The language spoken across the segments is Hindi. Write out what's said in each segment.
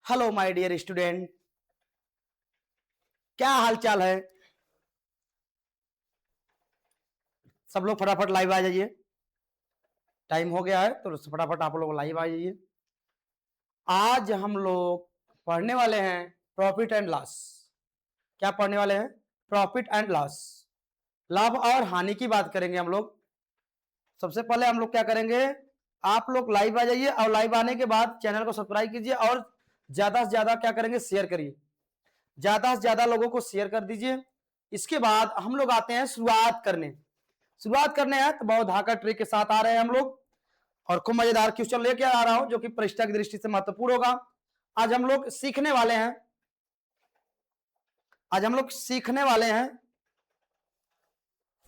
हेलो माय डियर स्टूडेंट, क्या हाल चाल है। सब लोग फटाफट लाइव आ जाइए। टाइम हो गया है तो फटाफट आप लोग लाइव आ जाइए। आज हम लोग पढ़ने वाले हैं प्रॉफिट एंड लॉस। क्या पढ़ने वाले हैं? प्रॉफिट एंड लॉस, लाभ और हानि की बात करेंगे हम लोग। सबसे पहले हम लोग क्या करेंगे, आप लोग लाइव आ जाइए और लाइव आने के बाद चैनल को सब्सक्राइब कीजिए और ज्यादा से ज्यादा क्या करेंगे, शेयर करिए। ज्यादा से ज्यादा लोगों को शेयर कर दीजिए। इसके बाद हम लोग आते हैं शुरुआत करने हैं तो बहुत धाका ट्रिक के साथ आ रहे हैं हम लोग और खूब मजेदार क्वेश्चन लेके आ रहा हूं जो कि परीक्षा की दृष्टि से महत्वपूर्ण होगा। आज हम लोग सीखने वाले हैं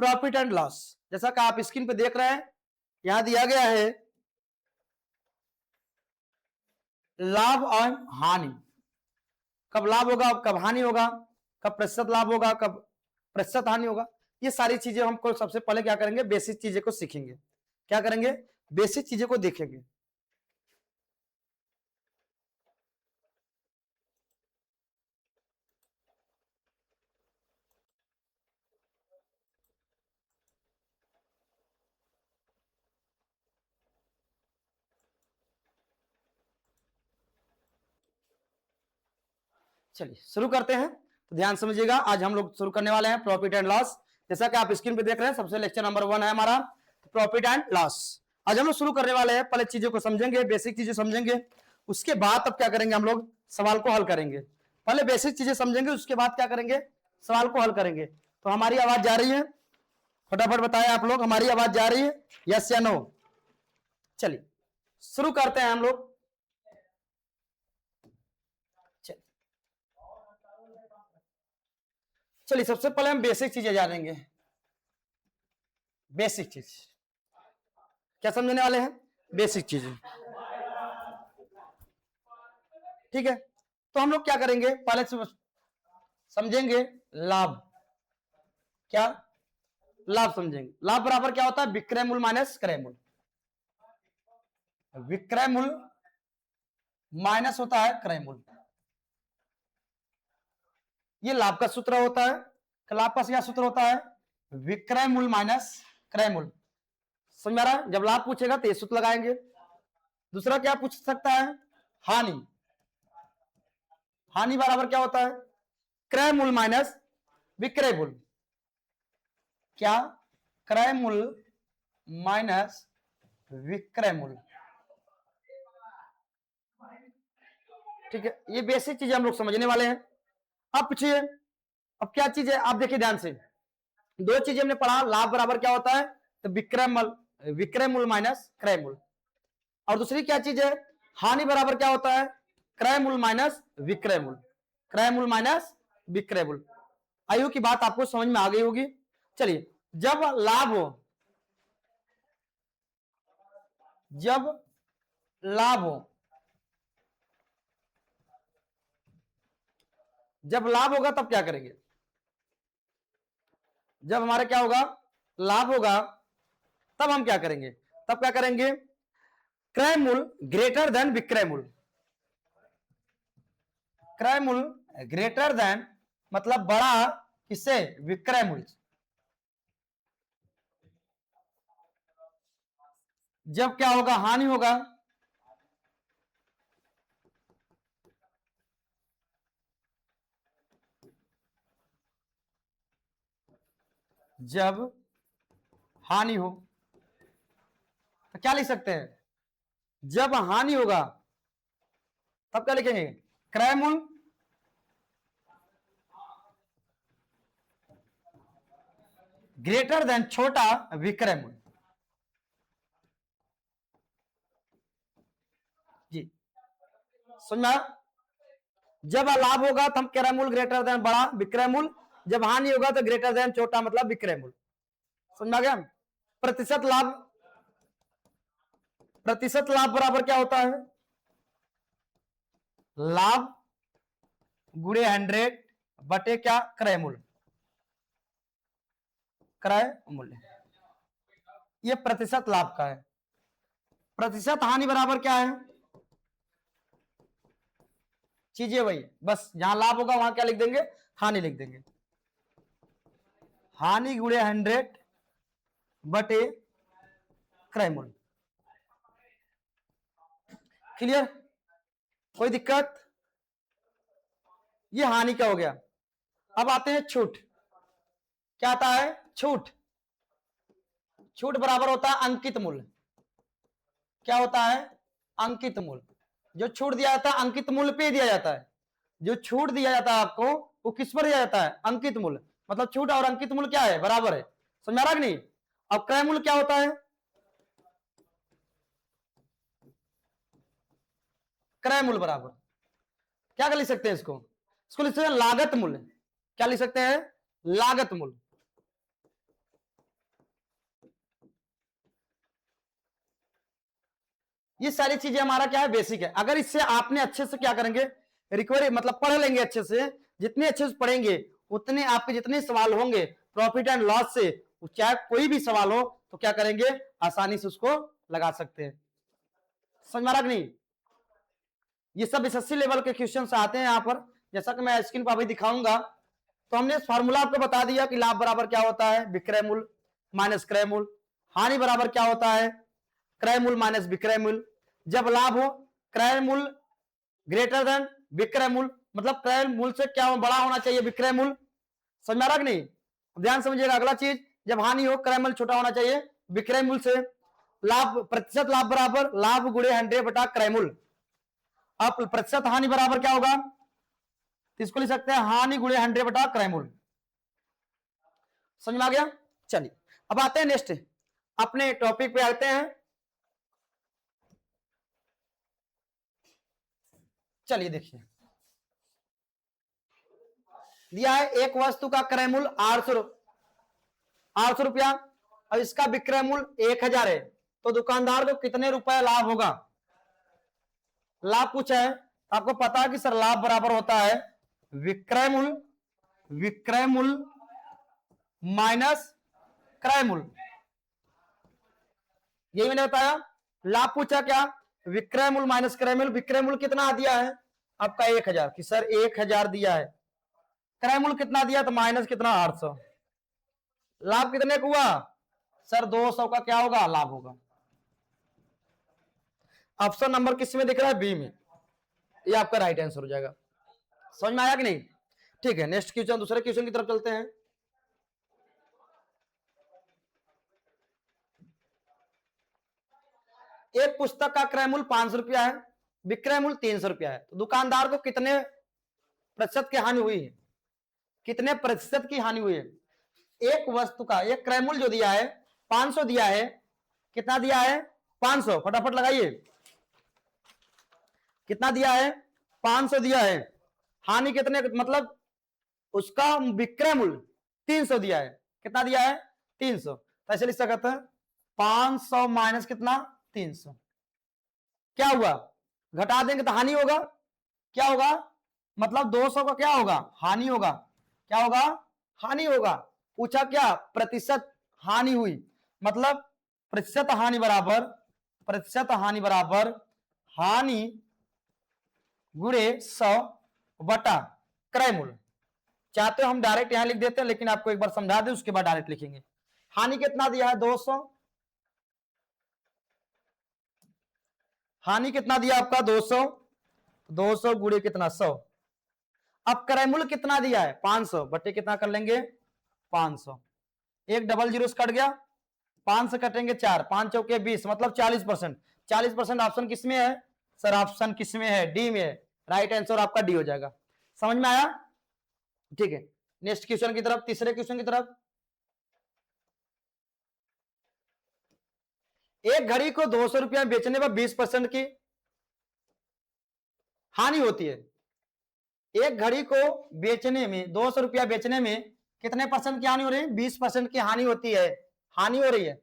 प्रॉफिट एंड लॉस। जैसा कि आप स्क्रीन पे देख रहे हैं, यहां दिया गया है लाभ और हानि। कब लाभ होगा, कब हानि होगा, कब प्रतिशत लाभ होगा, कब प्रतिशत हानि होगा। ये सारी चीजें हमको सबसे पहले क्या करेंगे, बेसिक चीजें को सीखेंगे। क्या करेंगे, बेसिक चीजें को देखेंगे। चलिए शुरू करते हैं। तो ध्यान समझिएगा, आज हम लोग शुरू करने वाले हैं प्रॉफिट एंड लॉस। जैसा कि आप स्क्रीन पे देख रहे हैं, सबसे लेक्चर नंबर 1 है हमारा प्रॉफिट एंड लॉस। आज हम लोग शुरू करने वाले हैं, पहले चीजों को समझेंगे, बेसिक चीजें समझेंगे। उसके बाद अब क्या करेंगे, हम लोग सवाल को हल करेंगे। पहले बेसिक चीजें समझेंगे, उसके बाद क्या करेंगे, सवाल को हल करेंगे। तो हमारी आवाज जा रही है? फटाफट बताएं आप लोग, हमारी आवाज जा रही है, यस या नो? चलिए शुरू करते हैं हम लोग। चलिए सबसे पहले हम बेसिक चीजें जानेंगे। बेसिक चीज क्या समझने वाले हैं, बेसिक चीजें। ठीक है, तो हम लोग क्या करेंगे, पहले से समझेंगे लाभ। क्या लाभ समझेंगे? लाभ बराबर क्या होता है, विक्रय मूल्य माइनस क्रय मूल्य। विक्रय मूल्य माइनस होता है क्रय मूल्य। ये लाभ का सूत्र होता है। लाभ का क्या सूत्र होता है, विक्रय मूल्य माइनस क्रय मूल्य। समझ आ रहा है? जब लाभ पूछेगा तो ये सूत्र लगाएंगे। दूसरा क्या पूछ सकता है, हानि। हानि बराबर क्या होता है, क्रय मूल्य माइनस विक्रय मूल्य। क्या, क्रय मूल्य माइनस विक्रय मूल्य। ठीक है, ये बेसिक चीजें हम लोग समझने वाले हैं। अब पूछिए, अब क्या चीज है, आप देखिए ध्यान से। दो चीजें हमने पढ़ा, लाभ बराबर क्या होता है, तो विक्रय मूल्य माइनस क्रय मूल्य। और दूसरी क्या चीज है, हानि बराबर क्या होता है, क्रय मूल्य माइनस विक्रय मूल्य। क्रय मूल्य माइनस विक्रय मूल्य। आयु की बात आपको समझ में आ गई होगी। चलिए, जब लाभ हो, जब लाभ हो, जब लाभ होगा तब क्या करेंगे, जब हमारा क्या होगा, लाभ होगा, तब हम क्या करेंगे, तब क्या करेंगे, क्रय मूल्य ग्रेटर देन विक्रय मूल्य। क्रय मूल्य ग्रेटर देन मतलब बड़ा किससे, विक्रय मूल्य। जब क्या होगा, हानि होगा। जब हानि हो तो क्या लिख सकते हैं, जब हानि होगा तब क्या लिखेंगे, क्रय मूल्य ग्रेटर देन छोटा विक्रय मूल्य। जी सुनना, जब लाभ होगा तो हम क्रय मूल्य ग्रेटर देन बड़ा विक्रय मूल्य, जब हानि होगा तो ग्रेटर देन छोटा मतलब विक्रय मूल्य। समझा गया? प्रतिशत लाभ, प्रतिशत लाभ बराबर क्या होता है, लाभ गुणे 100 बटे क्या, क्रय मूल्य। क्रय मूल्य ये प्रतिशत लाभ का है। प्रतिशत हानि बराबर क्या है, चीजें वही, बस जहां लाभ होगा वहां क्या लिख देंगे, हानि लिख देंगे। हानि गुणे 100 बटे क्रय मूल्य। क्लियर, कोई दिक्कत? ये हानि का हो गया। अब आते हैं छूट। क्या आता है? छूट। छूट बराबर होता है अंकित मूल्य। क्या होता है? अंकित मूल्य। जो छूट दिया जाता है अंकित मूल्य पे दिया जाता है। जो छूट दिया जाता है आपको वो किस पर दिया जाता है? अंकित मूल्य। मतलब छूट और अंकित मूल्य क्या है? बराबर है। समझ में आ रहा कि नहीं? अब क्रय मूल्य क्या होता है? क्रय मूल्य बराबर क्या कर लिख सकते हैं इसको? इसको लिख सकते हैं लागत मूल्य। क्या लिख सकते हैं? लागत मूल्य। ये सारी चीजें हमारा क्या है? बेसिक है। अगर इससे आपने अच्छे से क्या करेंगे, रिकवरी मतलब पढ़ लेंगे अच्छे से, जितने अच्छे से पढ़ेंगे उतने आपके जितने सवाल होंगे प्रॉफिट एंड लॉस से, चाहे कोई भी सवाल हो तो क्या करेंगे, आसानी से उसको लगा सकते हैं। समझ में आ रहा कि नहीं? ये सब एसएससी लेवल के क्वेश्चन आते हैं यहाँ पर, जैसा कि मैं स्क्रीन पर अभी दिखाऊंगा। तो हमने फॉर्मूला आपको बता दिया कि लाभ बराबर क्या होता है? विक्रय मूल्य माइनस क्रय मूल्य। हानि बराबर क्या होता है? क्रय मूल्य माइनस विक्रय मूल्य। जब लाभ हो क्रय मूल्य ग्रेटर देन विक्रय मूल्य, मतलब क्रय मूल्य से क्या बड़ा होना चाहिए? विक्रय मूल्य। समझ में आ रहा कि नहीं? ध्यान समझिएगा। अगला चीज, जब हानि हो क्रय मूल्य छोटा होना चाहिए विक्रय मूल्य से। लाभ प्रतिशत लाभ बराबर लाभ गुणे 100 बटा क्रय मूल्य। अब प्रतिशत हानि बराबर क्या होगा? तो इसको लिख सकते हैं हानि गुणे 100 बटा क्रय मूल्य। समझ में आ गया? चलिए अब आते हैं नेक्स्ट अपने टॉपिक पे आते हैं। चलिए देखिए, दिया है एक वस्तु का क्रय मूल्य 800 रुपया और इसका विक्रय मूल्य 1000 है, तो दुकानदार को कितने रुपए लाभ होगा? लाभ पूछा है। आपको पता है कि सर लाभ बराबर होता है विक्रय मूल्य माइनस क्रय मूल्य। यही मैंने बताया। लाभ पूछा क्या? विक्रय मूल्य माइनस क्रय मूल्य। विक्रय मूल्य कितना दिया है आपका? 1000 कि सर 1000 दिया है। क्रय मूल्य कितना दिया? तो माइनस कितना? 800। लाभ कितने का हुआ? सर 200 का क्या होगा? लाभ होगा। ऑप्शन नंबर किस में दिख रहा है? बी में। ये आपका राइट आंसर हो जाएगा। समझ में आया कि नहीं? ठीक है, नेक्स्ट क्वेश्चन, दूसरे क्वेश्चन की तरफ चलते हैं। एक पुस्तक का क्रय मूल्य 500 रुपया है, विक्रय मूल्य 300 रुपया है, तो दुकानदार को कितने प्रतिशत की हानि हुई है? कितने प्रतिशत की हानि हुई है? एक वस्तु का एक क्रय मूल्य जो दिया है 500 दिया है, कितना दिया है? 500। फटाफट लगाइए, कितना दिया है? 500 दिया है। हानि कितने, मतलब उसका विक्रय मूल्य 300 दिया है। कितना दिया है? 300। तो ऐसे लिख सकते हैं 500 माइनस कितना? 300। क्या हुआ? घटा देंगे तो हानि होगा। क्या होगा? मतलब 200 का क्या होगा? हानि होगा। क्या होगा? हानि होगा। पूछा क्या? प्रतिशत हानि हुई, मतलब प्रतिशत हानि बराबर हानि गुणे 100 बटा क्रय मूल्य। चाहते हो हम डायरेक्ट यहां लिख देते हैं, लेकिन आपको एक बार समझा दें उसके बाद डायरेक्ट लिखेंगे। हानि कितना दिया है? 200। हानि कितना दिया आपका? 200। 200 गुणे कितना? 100। अब क्रय मूल्य कितना दिया है? 500 बटे कितना कर लेंगे? 500। एक डबल जीरो से कट गया, 5 से कटेंगे 4, 5 चौके 20, मतलब 40%। 40% ऑप्शन किसमें है? सर ऑप्शन किसमें है? डी में है। राइट आंसर आपका डी हो जाएगा। समझ में आया? ठीक है, नेक्स्ट क्वेश्चन की तरफ, तीसरे क्वेश्चन की तरफ। एक घड़ी को 200 रुपया बेचने पर 20% की हानि होती है। एक घड़ी को बेचने में 200 रुपया बेचने में कितने परसेंट की हानि हो रही है? 20% की हानि होती है, हानि हो रही है।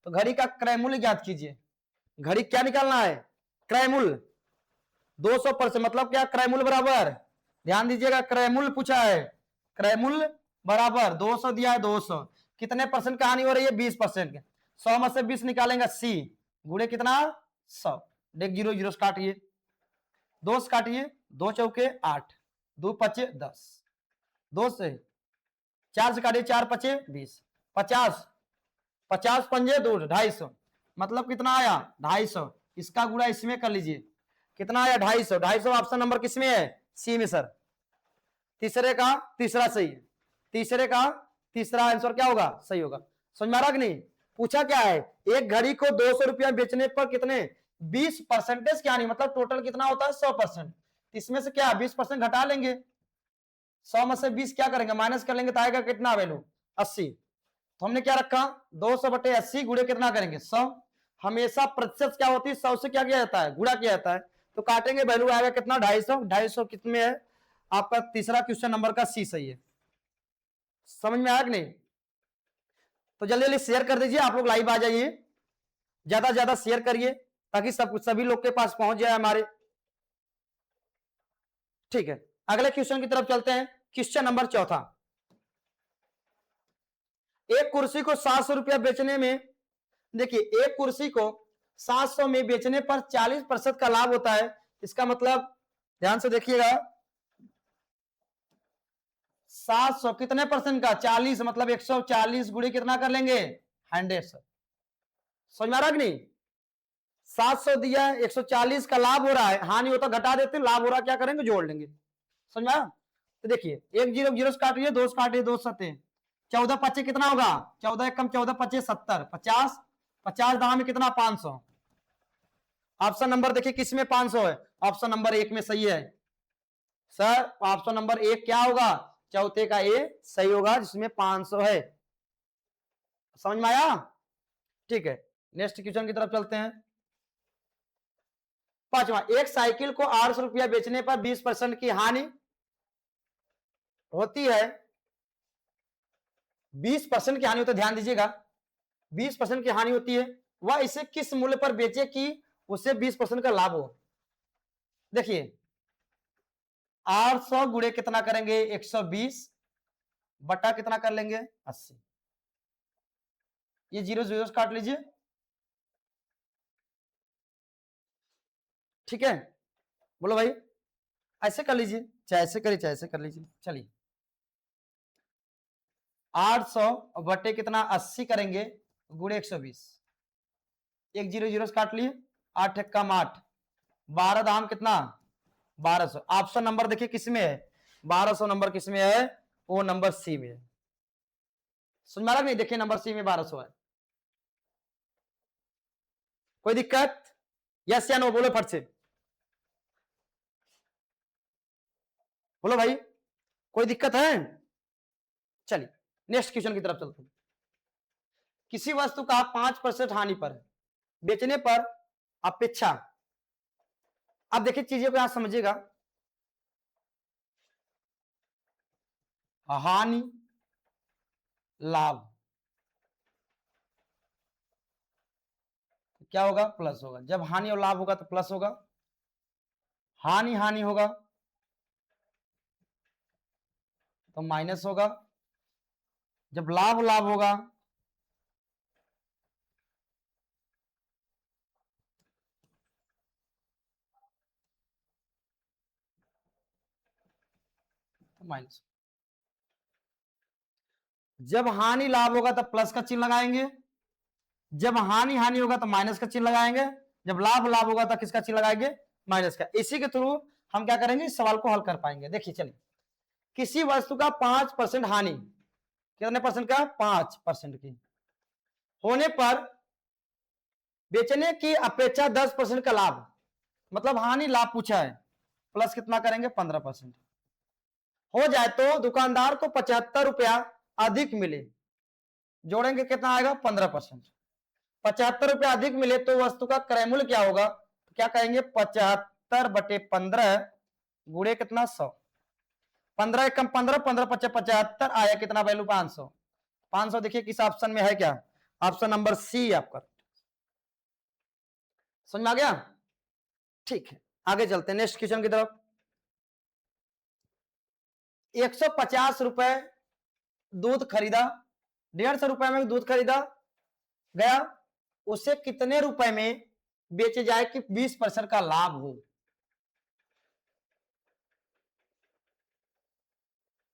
तो घड़ी का क्रय मूल्य ज्ञात कीजिए। घड़ी क्या निकालना है? क्रय मूल्य। 200% मतलब क्या? क्रय मूल्य बराबर, ध्यान दीजिएगा, क्रय मूल्य पूछा है। क्रय मूल्य बराबर 200 दिया है, 200 कितने परसेंट का हानि हो रही है? 20%। 100 में से 20 निकालेंगे 80 गुणे कितना? 100। देख जीरो जीरो काटिए, 2 काटिए, 2 चौके 8, 2 पचे 10, 2 से 4 से काटिए 4 पचे 20, 50, 50 पंजे 2, 250, मतलब कितना आया 250। इसका गुणा इसमें कर लीजिए, कितना आया 250। 250 ऑप्शन नंबर किसमें है, सी में सर। तीसरे का तीसरा सही है, तीसरे का तीसरा आंसर क्या होगा, सही होगा। समझ में आ रहा कि नहीं। पूछा क्या है, एक घड़ी को 200 रुपया बेचने पर कितने 20% क्या नहीं, मतलब टोटल कितना होता है 100%। इसमें से क्या 20% घटा लेंगे, 100 में से 20 क्या करेंगे माइनस कर लेंगे, तो आएगा कितना वैल्यू 80। तो हमने क्या रखा 200/80 गुणे कितना करेंगे 100। हमेशा प्रतिशत क्या होती है 100 से क्या किया जाता है गुणा किया जाता है, तो काटेंगे वैल्यू आएगा कितना 250। 250 कितने है आपका तीसरा क्वेश्चन नंबर का सी सही है। समझ में आया कि नहीं। तो जल्दी जल्दी शेयर कर दीजिए, आप लोग लाइव आ जाइए, ज्यादा से ज्यादा शेयर करिए ताकि सभी लोग के पास पहुंच जाए हमारे। ठीक है, अगले क्वेश्चन की तरफ चलते हैं। क्वेश्चन नंबर चौथा, एक कुर्सी को 700 रुपया बेचने में, देखिए एक कुर्सी को 700 में बेचने पर 40% का लाभ होता है। इसका मतलब ध्यान से देखिएगा, 700 कितने परसेंट का 40, मतलब 140 गुणे कितना कर लेंगे 100 सर। समझ में आ रहा कि नहीं। 700 दिया है, 140 का लाभ हो रहा है, हानि होता घटा देते, लाभ हो रहा क्या करेंगे जोड़ लेंगे। समझ में आया। तो देखिए एक जीरो जीरो से काटिए, 2 से काटिए, 2 सत्ते 14 पच्चीस कितना होगा 14 कम 14 पच्चीस 70, 50, 50 दाम में कितना 500। ऑप्शन नंबर देखिए किसमें 500 है, ऑप्शन नंबर 1 में सही है सर। ऑप्शन नंबर 1 क्या होगा, चौथे का ए सही होगा जिसमें 500 है। समझ में आया। ठीक है, नेक्स्ट क्वेश्चन की तरफ चलते हैं। पांचवा, एक साइकिल को 800 रुपया बेचने पर 20% की हानि होती है। 20% की हानि होती है, ध्यान दीजिएगा 20% की हानि होती है, वह इसे किस मूल्य पर बेचे कि उसे 20% का लाभ हो। देखिए 800 गुणे कितना करेंगे 120 बटा कितना कर लेंगे 80, ये जीरो जीरो काट लीजिए। ठीक है, बोलो भाई, ऐसे कर लीजिए, चाहे ऐसे करिए चाहे ऐसे कर लीजिए। चलिए 800 बटे कितना 80 करेंगे गुणे 120, एक जीरो जीरो काट लिए, 8 एक कम 8, 12 दाम कितना 1200। ऑप्शन नंबर देखिए किसमें है 1200 नंबर किसमें है, वो नंबर सी में है। समझ में आ रहा नहीं, देखिए नंबर सी में 1200 है। कोई दिक्कत, यस या नो बोलो फट से, बोलो भाई कोई दिक्कत है। चलिए नेक्स्ट क्वेश्चन की तरफ चलते हैं। किसी वस्तु का 5% हानि पर बेचने पर अपेक्षा, अब देखिए चीजों को यहां समझिएगा, हानि लाभ क्या होगा प्लस होगा, जब हानि और लाभ होगा तो प्लस होगा, हानि हानि होगा तो माइनस होगा, जब लाभ लाभ होगा तो माइनस। जब हानि लाभ होगा तो प्लस का चिन्ह लगाएंगे, जब हानि हानि होगा तो माइनस का चिन्ह लगाएंगे, जब लाभ लाभ होगा तो किसका चिन्ह लगाएंगे माइनस का। इसी के थ्रू हम क्या करेंगे इस सवाल को हल कर पाएंगे। देखिए चलिए, किसी वस्तु का 5% हानि, कितने परसेंट का 5% की होने पर बेचने की अपेक्षा 10% का लाभ, मतलब हानि लाभ पूछा है, प्लस कितना करेंगे 15% हो जाए तो दुकानदार को 75 रुपया अधिक मिले, जोड़ेंगे कितना आएगा 15%। 75 रुपया अधिक मिले तो वस्तु का क्रय मूल्य क्या होगा, तो क्या कहेंगे 75/15 गुणे कितना 100, 15 कम 15, 15 पचे 75 आया कितना वैल्यू 500। 500 देखिए किस ऑप्शन में है, क्या ऑप्शन नंबर सी आपका। समझ में आ गया। ठीक है, आगे चलते हैं नेक्स्ट क्वेश्चन की तरफ। 150 रुपए दूध खरीदा, 150 रुपए में दूध खरीदा गया, उसे कितने रुपए में बेचे जाए कि 20% का लाभ हो।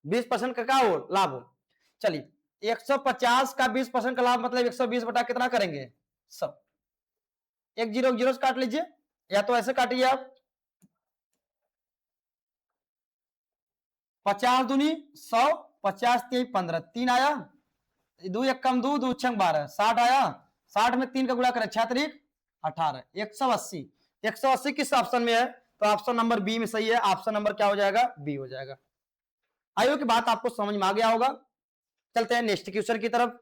20% का क्या हो लाभ हो। चलिए 150 का 20% का लाभ मतलब 120 बटा कितना करेंगे 100। एक जीरो जीरो से काट लीजिए या तो ऐसे काटिए आप 50 दूनी 100, 50 3 15, 3 आया, दो एक कम दो छंग 12, 60 आया, 60 में 3 का गुणा करें 6 तरीक 18, 180। 180 किस ऑप्शन में है तो ऑप्शन नंबर बी में सही है। ऑप्शन नंबर क्या हो जाएगा बी हो जाएगा। आइयो की बात आपको समझ में आ गया होगा। चलते हैं नेक्स्ट क्वेश्चन की तरफ।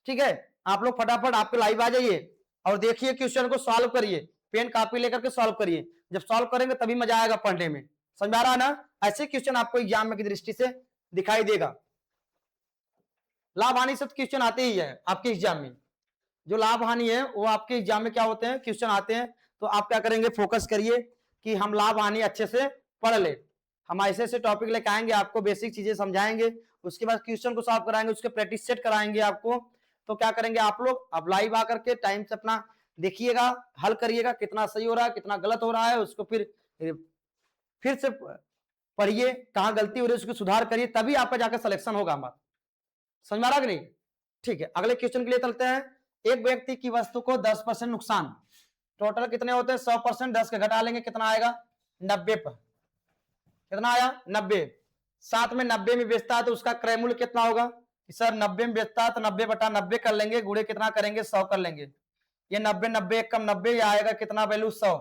ठीक है, आप लोग फटाफट आपके लाइव आ जाइए और देखिए क्वेश्चन को सॉल्व करिए, पेन कॉपी लेकर के सॉल्व करिए। जब सॉल्व करेंगे तभी मजा आएगा पढ़ने में, समझ आ रहा है ना। ऐसे क्वेश्चन आपको एग्जाम में की दृष्टि से दिखाई देगा। लाभ हानि से क्वेश्चन आते ही है आपके एग्जाम में, जो लाभ हानि है वो आपके एग्जाम में क्या होते हैं क्वेश्चन आते हैं। तो आप क्या करेंगे फोकस करिए कि हम लाभ हानि अच्छे से पढ़ ले। हम ऐसे ऐसे टॉपिक लेकर आएंगे, आपको बेसिक चीजें समझाएंगे, उसके बाद क्वेश्चन को सॉल्व कराएंगे, उसके प्रैक्टिस सेट कराएंगे आपको। तो क्या करेंगे आप लोग अब लाइव आकर के टाइम से अपना देखिएगा, हल करिएगा, कितना सही हो रहा है कितना गलत हो रहा है, उसको फिर से पढ़िए, कहाँ गलती हो रही है उसको सुधार करिए, तभी आपका जाकर सिलेक्शन होगा हमारा। समझ में आ रहा कि नहीं। ठीक है, अगले क्वेश्चन के लिए चलते हैं। एक व्यक्ति की वस्तु को 10% नुकसान, टोटल कितने होते हैं 100%, 10 का घटा लेंगे कितना आएगा 90 पर, कितना आया 90। साथ में 90 में बेचता है तो उसका क्रय मूल्य कितना होगा सर 90 में बेचता है तो 90 बटा 90 कर लेंगे, गुणे कितना करेंगे 100 कर लेंगे। ये 90 90 एक कम 90, ये आएगा कितना वैल्यू 100,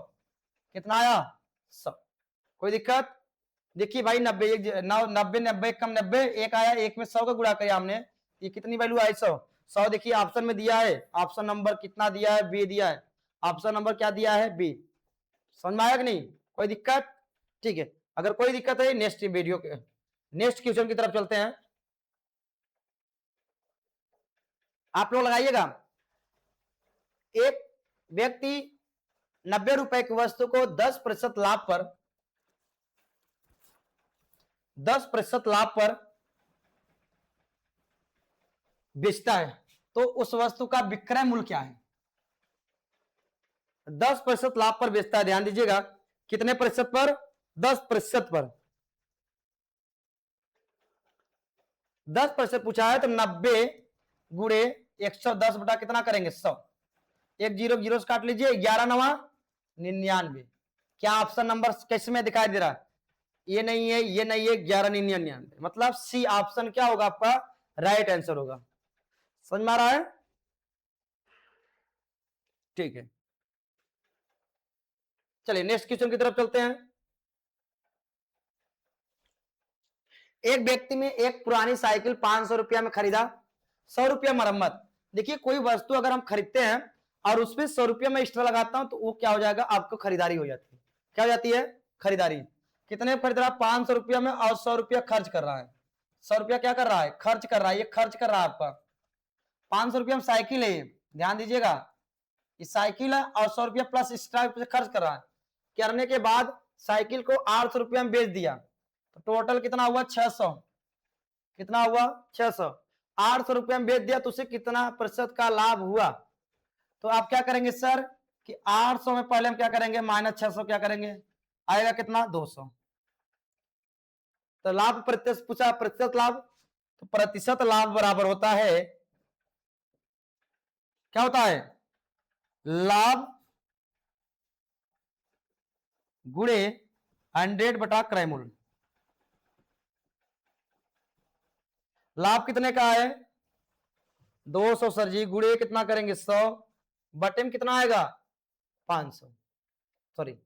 कितना आया 100। कोई दिक्कत। देखिए भाई 90 90 90 कम 90 एक आया, एक में 100 का गुणा किया हमने, ये कितनी वैल्यू आई 100। 100 देखिए ऑप्शन में दिया है, ऑप्शन नंबर कितना दिया है बी दिया है, ऑप्शन नंबर क्या दिया है बी। समझ में आया कि नहीं, कोई दिक्कत। ठीक है, अगर कोई दिक्कत है नेक्स्ट वीडियो के नेक्स्ट क्वेश्चन की तरफ चलते हैं। आप लोग लगाइएगा, एक व्यक्ति 90 रुपए की वस्तु को 10% लाभ पर 10% लाभ पर बेचता है तो उस वस्तु का विक्रय मूल्य क्या है। 10% लाभ पर बेचता है, ध्यान दीजिएगा कितने प्रतिशत पर 10% पर, 10% पूछा है तो 90 गुणे 110 बटा कितना करेंगे 100। एक जीरो जीरो से काट लीजिए, 11 9 99। क्या ऑप्शन नंबर कैसे में दिखाई दे रहा है, ये नहीं है ये नहीं है, 11 99, मतलब सी ऑप्शन क्या होगा आपका राइट आंसर होगा। समझ में आ रहा है। ठीक है, चलिए नेक्स्ट क्वेश्चन की तरफ चलते हैं। एक व्यक्ति में एक पुरानी साइकिल 500 रुपया में खरीदा, 100 रुपया मरम्मत। देखिए कोई वस्तु अगर हम खरीदते हैं और उसमें 100 रुपया में एक्स्ट्रा लगाता हूं तो वो क्या हो जाएगा आपको खरीदारी हो जाती है। क्या हो जाती है खरीदारी। कितने खरीद रहा 500 रुपया में और 100 रुपया खर्च कर रहा है, 100 रुपया क्या कर रहा है खर्च कर रहा है, ये खर्च कर रहा है आपका 500 रुपया में साइकिल है, ध्यान दीजिएगा ये साइकिल है और 100 रुपया प्लस एक्स्ट्रा खर्च कर रहा है। करने के बाद साइकिल को 800 रुपया में बेच दिया तो टोटल कितना हुआ 600, कितना हुआ 600। 800 रुपया में बेच दिया तो उसे कितना प्रतिशत का लाभ हुआ। तो आप क्या करेंगे सर कि 800 में पहले हम क्या करेंगे माइनस 600 क्या करेंगे, आएगा कितना 200। तो लाभ प्रतिशत पूछा, प्रतिशत लाभ, तो प्रतिशत लाभ बराबर होता है क्या होता है लाभ गुणे 100 बटा क्रय मूल्य। लाभ कितने का है 200 सर जी, गुणे कितना करेंगे 100, बटे में कितना आएगा 500 सॉरी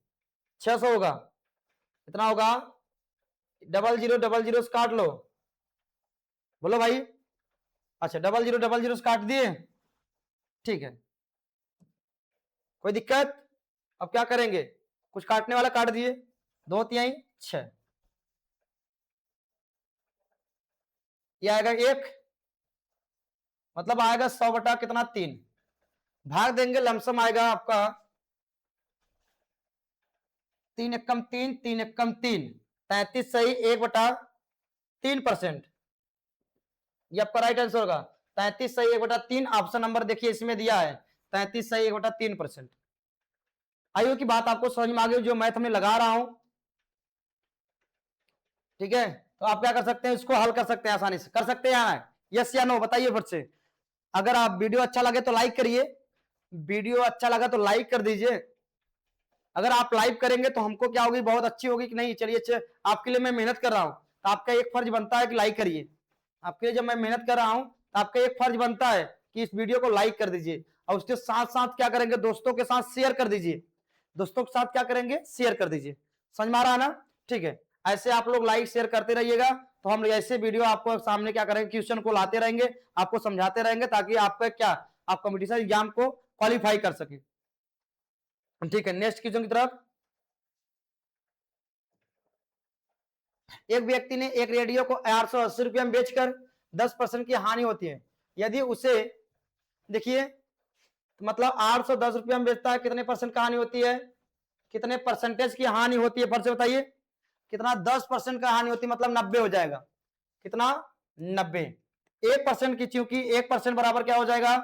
600 होगा, कितना होगा 0000 से काट लो, बोलो भाई। अच्छा 0000 से काट दिए, ठीक है कोई दिक्कत। अब क्या करेंगे कुछ काटने वाला काट दिए, 2 3 6, ये आएगा 1, मतलब आएगा 100 बटा कितना 3, भाग देंगे लमसम आएगा आपका 3 एकम 3 3 एकम 3, 33 सही 1 बटा 3%, ये आपका राइट आंसर होगा। 33 सही 1 बटा 3, ऑप्शन नंबर देखिए इसमें दिया है 33 सही 1 बटा 3%। आयु की बात आपको समझ में आ गई जो मैथ में लगा रहा हूं, ठीक है। तो आप क्या कर सकते हैं, इसको हल कर सकते हैं आसानी से, कर सकते हैं या यस या नो, बताइए फिर से। अगर आप वीडियो अच्छा लगे तो लाइक करिए, वीडियो अच्छा लगा तो लाइक कर दीजिए। अगर आप लाइक करेंगे तो हमको क्या होगी, बहुत अच्छी होगी कि नहीं। चलिए अच्छा, आपके लिए मैं मेहनत कर रहा हूं तो आपका एक फर्ज बनता है कि लाइक करिए। आपके लिए जब मैं मेहनत कर रहा हूं तो आपका एक फर्ज बनता है कि इस वीडियो को लाइक कर दीजिए, और उसके साथ साथ क्या करेंगे, दोस्तों के साथ शेयर कर दीजिए। दोस्तों के साथ क्या करेंगे, शेयर कर दीजिए। समझ में आ रहा है ना? ठीक है, ऐसे आप लोग लाइक शेयर करते रहिएगा, तो हम ऐसे वीडियो आपको सामने क्या करेंगे, क्वेश्चन को लाते रहेंगे, आपको समझाते रहेंगे, ताकि आपका क्या, आप कंपटीशन एग्जाम को क्वालिफाई कर सके। ठीक है, नेक्स्ट क्वेश्चन की तरफ। एक व्यक्ति ने एक रेडियो को 880 रुपये में बेचकर 10% की हानि होती है। यदि उसे, देखिए मतलब 810 रुपये में बेचता है, कितने परसेंट का हानि होती है, कितने परसेंटेज की हानि होती है, फिर से बताइए कितना, 10% का हानि होती है, मतलब 90 हो जाएगा। कितना, 90। 1% की, क्योंकि 1% बराबर क्या हो जाएगा,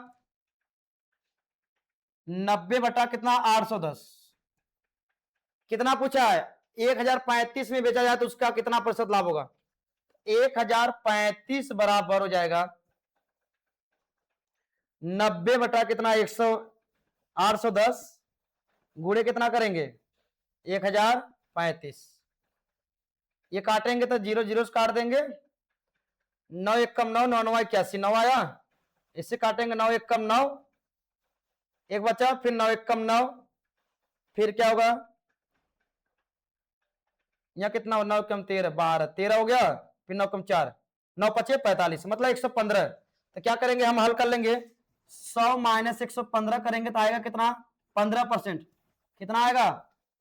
90 बटा कितना, 810। कितना पूछा है, 1035 में बेचा जाए तो उसका कितना प्रतिशत लाभ होगा, 1035 बराबर हो जाएगा 90 बटा कितना, 810 गुणे कितना करेंगे, 1035। ये काटेंगे तो जीरो जीरो से काट देंगे, 9 एक कम 9, 9 9 81, 9 आया। इससे काटेंगे 9 एक कम 9, एक बचा, फिर 9 एक कम 9, फिर क्या होगा, यहाँ कितना, 9 कम 13, 12, 13 हो गया, फिर 9 कम 4, 9 पचे 45, मतलब 115। तो क्या करेंगे, हम हल कर लेंगे, 100 माइनस 115 करेंगे तो आएगा कितना, 15%। कितना आएगा,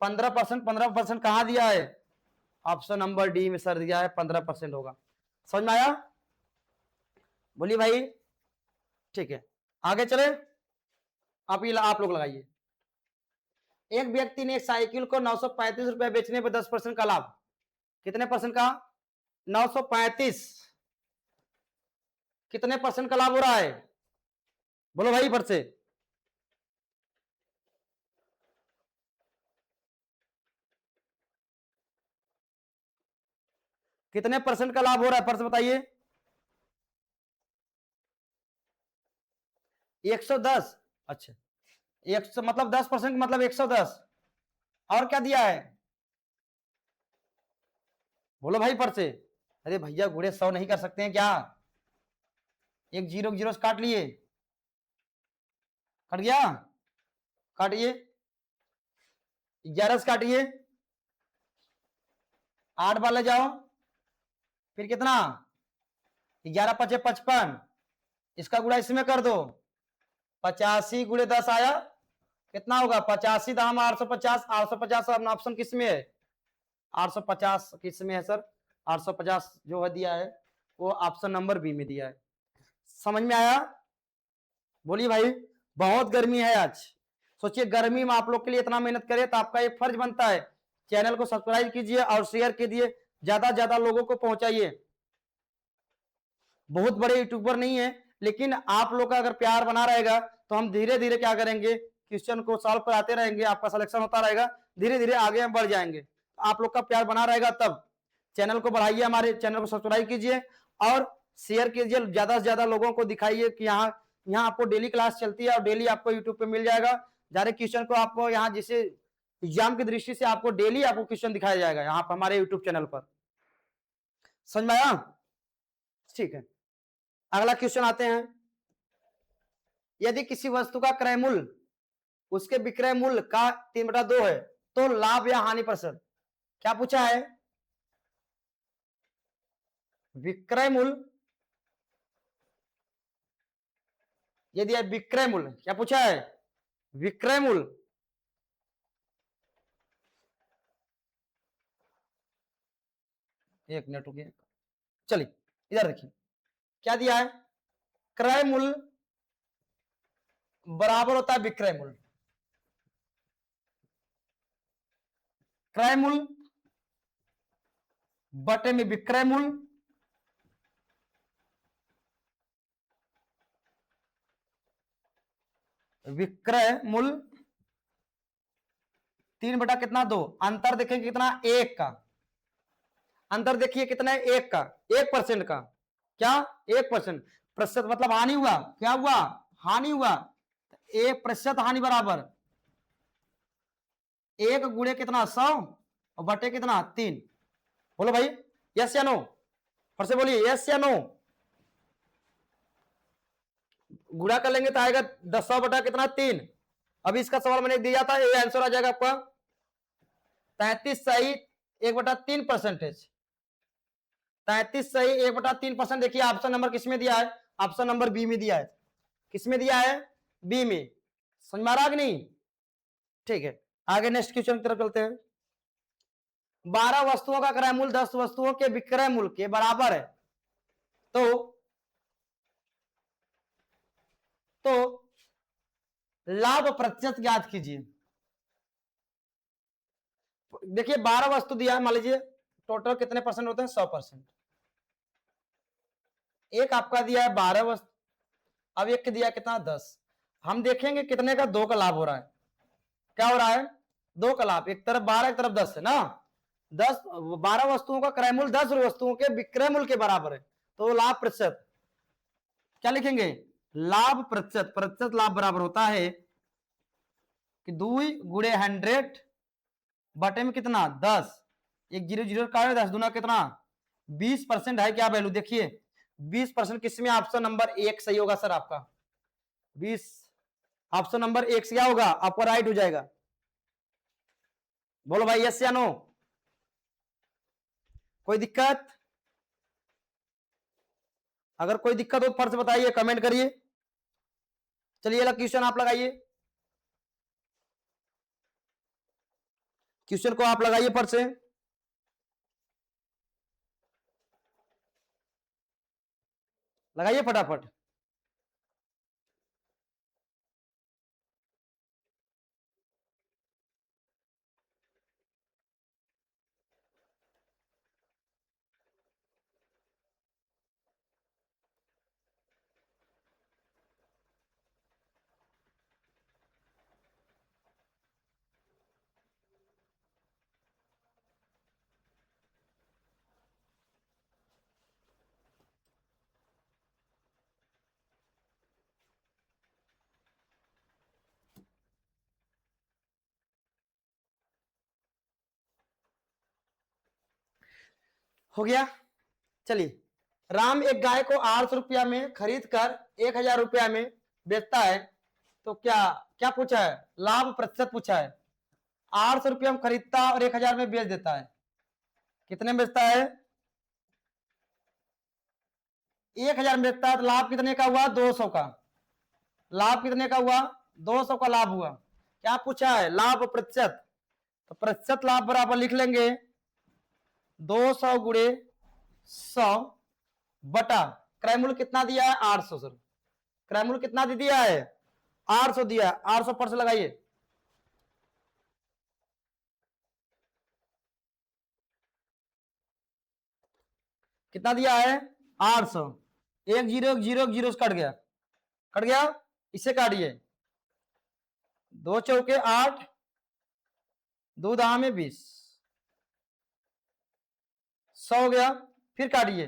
15%। 15% कहां दिया है, ऑप्शन नंबर डी में सर दिया है, 15% होगा। समझ में आया, बोलिए भाई। ठीक है, आगे चले, आप लोग लगाइए। एक व्यक्ति ने साइकिल को 935 रुपए बेचने पर 10% का लाभ, कितने परसेंट का, 935, कितने परसेंट का लाभ हो रहा है, बोलो भाई फिर से। कितने परसेंट का लाभ हो रहा है, फर्स्ट बताइए। 110। अच्छा, 100 मतलब 10% मतलब 110। और क्या दिया है, बोलो भाई पर से। अरे भैया गुड़े 100 नहीं कर सकते हैं क्या, एक जीरो जीरो से काट लिए, कट गया, काटिए, 11 से काटिए, 8 वाले जाओ, फिर कितना, 11 पचे 55, इसका गुड़ा इसमें कर दो, 85 गुड़े 10 आया, कितना होगा, 85 दाम 850, 850 ऑप्शन किस में है, 850 किस में है सर, 850 जो है दिया है वो ऑप्शन नंबर बी में दिया है। समझ में आया, बोलिए भाई। बहुत गर्मी है आज, सोचिए गर्मी में आप लोग के लिए इतना मेहनत करें तो आपका एक फर्ज बनता है, चैनल को सब्सक्राइब कीजिए और शेयर कीजिए, ज्यादा ज्यादा लोगों को पहुंचाइए। बहुत बड़े यूट्यूबर नहीं है, लेकिन आप लोग का अगर प्यार बना रहेगा तो हम धीरे धीरे क्या करेंगे, क्वेश्चन को सॉल्व कराते रहेंगे, आपका सिलेक्शन होता रहेगा, धीरे धीरे आगे हम बढ़ जाएंगे। आप लोग का प्यार बना रहेगा तब। चैनल को बढ़ाइए, हमारे चैनल को सब्सक्राइब कीजिए और शेयर कीजिए, ज्यादा से ज्यादा लोगों को दिखाइए कि यहाँ यहाँ आपको डेली क्लास चलती है और डेली आपको यूट्यूब पे मिल जाएगा। जारे क्वेश्चन को आपको यहाँ जिसे एग्जाम की दृष्टि से आपको डेली आपको क्वेश्चन दिखाया जाएगा यहाँ पर हमारे यूट्यूब चैनल पर। समझ में आया, ठीक है। अगला क्वेश्चन आते हैं, यदि किसी वस्तु का क्रय मूल्य उसके विक्रय मूल्य का 3/2 है तो लाभ या हानि प्रतिशत, क्या पूछा है, विक्रय मूल्य, यदि विक्रय मूल्य, क्या पूछा है, विक्रय मूल्य, एक मिनट रुकिए, चलिए इधर देखिए क्या दिया है, क्रय मूल्य बराबर होता है विक्रय मूल्य, क्रय मूल्य बटे में विक्रय मूल्य, विक्रय मूल्य 3 बटा कितना 2, अंतर देखेंगे कितना 1 का, अंतर देखिए कितना है, 1 का, 1% का, क्या 1%, प्रतिशत मतलब हानि हुआ, क्या हुआ, हानि हुआ, 1% हानि बराबर 1 गुणे कितना 100 और बटे कितना 3। बोलो भाई यस या नो, फिर से बोलिए यस या नो। गुणा कर लेंगे तो आएगा 10 बटा कितना 3। अभी इसका सवाल मैंने दिया था, ये आंसर आ जाएगा आपका 33 सही 1/3%। 33 सही 1/3%। देखिए ऑप्शन नंबर किसमें दिया है, ऑप्शन नंबर बी में दिया है। किसमें दिया है, बी में। समझ में आ रहा कि नहीं, ठीक है। आगे नेक्स्ट क्वेश्चन की तरफ चलते हैं। 12 वस्तुओं का क्रय मूल्य 10 वस्तुओं के विक्रय मूल्य के बराबर है, तो लाभ प्रतिशत ज्ञात कीजिए। देखिए 12 वस्तु दिया है, मान लीजिए टोटल कितने परसेंट होते हैं, 100%। एक आपका दिया है 12 वस्तु, अब एक दिया कितना 10। हम देखेंगे कितने का 2 का लाभ हो रहा है, क्या हो रहा है 2 का लाभ, एक तरफ 12 एक तरफ 10 है ना। 12 वस्तुओं का क्रय मूल्य 10 वस्तुओं के विक्रय मूल्य के बराबर है, तो लाभ प्रतिशत क्या लिखेंगे, लाभ प्रतिशत, प्रतिशत लाभ बराबर होता है कि 2 गुणे 100 बटे में कितना 10, एक 0 0 का 10 दूना कितना 20% है, क्या वैल्यू देखिए 20% किसमें, ऑप्शन नंबर 1 सही होगा सर आपका, 20 ऑप्शन नंबर 1 से क्या होगा आपका राइट हो जाएगा। बोलो भाई यस या नो, कोई दिक्कत, अगर कोई दिक्कत हो फर्स्ट बताइए, कमेंट करिए। चलिए क्वेश्चन आप लगाइए, क्वेश्चन को आप लगाइए फर्स्ट से, लगाइए फटाफट। हो गया, चलिए। राम एक गाय को 800 रुपया में खरीद कर 1000 रुपया में बेचता है, तो क्या क्या पूछा है, लाभ प्रतिशत पूछा है। 800 रुपया में खरीदता और 1000 में बेच देता है, कितने में बेचता है, 1000 में बेचता है, तो लाभ कितने का हुआ 200 का, लाभ कितने का हुआ 200 का लाभ हुआ। क्या पूछा है, लाभ प्रतिशत, तो प्रतिशत लाभ बराबर लिख लेंगे 200 गुणे 100 बटा क्रय मूल्य कितना दिया है 800 सर, क्रय मूल्य कितना दे दिया है 800 दिया है, 800 पर से लगाइए, कितना दिया है 800, एक जीरो एक जीरो कट गया, कट गया, इसे काटिए, 2 चौके 8, 2 दहा में 20, 100 हो गया। फिर काटिए,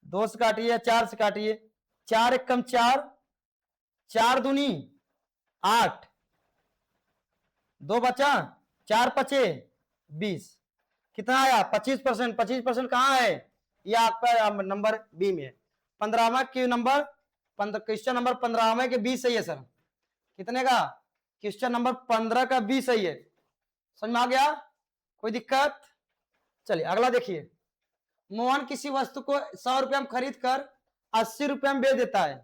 2 से काटिए, 4 से काटिए, 4 एक कम 4, 4 दूनी 8, 2 बचा, 4 पचे 20, कितना आया 25%। 25% कहाँ है, ये आपका नंबर बी में है। 15वां क्यों नंबर, क्वेश्चन नंबर 15वां के 20 सही है सर, कितने का, क्वेश्चन नंबर 15 का 20 सही है। समझ में आ गया, कोई दिक्कत। चलिए अगला देखिए, मोहन किसी वस्तु को 100 रुपया में खरीद कर 80 रुपया में बेच देता है,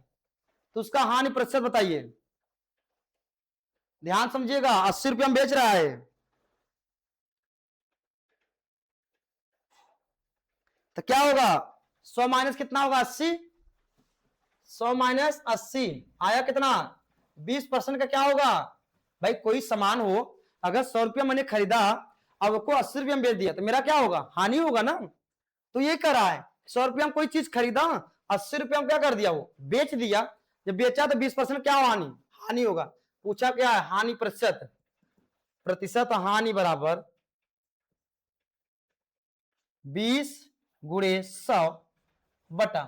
तो उसका हानि प्रतिशत बताइए। ध्यान समझिएगा, 80 रुपया में बेच रहा है, तो क्या होगा 100 माइनस कितना होगा 80, 100 माइनस 80 आया कितना 20% का क्या होगा। भाई कोई सामान हो, अगर 100 रुपया मैंने खरीदा, अब उसको 80 रुपया में बेच दिया, तो मेरा क्या होगा, हानि होगा ना। तो ये कर रहा है 100 रुपया में कोई चीज खरीदा, 80 रुपया में क्या कर दिया, वो बेच दिया, जब बेचा तो 20% क्या हानि, हानि होगा। पूछा क्या है, हानि प्रतिशत, प्रतिशत हानि बराबर 20 गुणे 100 बटा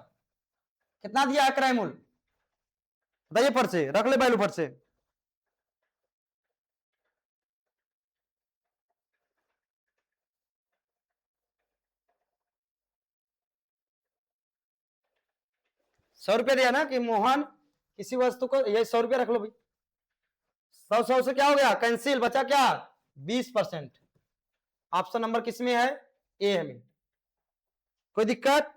कितना दिया है क्रय मूल्य, बताइए फट से, रख ले वैल्यू फट से। ₹100 दिया ना कि मोहन किसी वस्तु को, ये ₹100 रख लो भाई। 100 से क्या हो गया, कैंसिल, बचा क्या 20%। ऑप्शन नंबर किसमें है, ए में। कोई दिक्कत,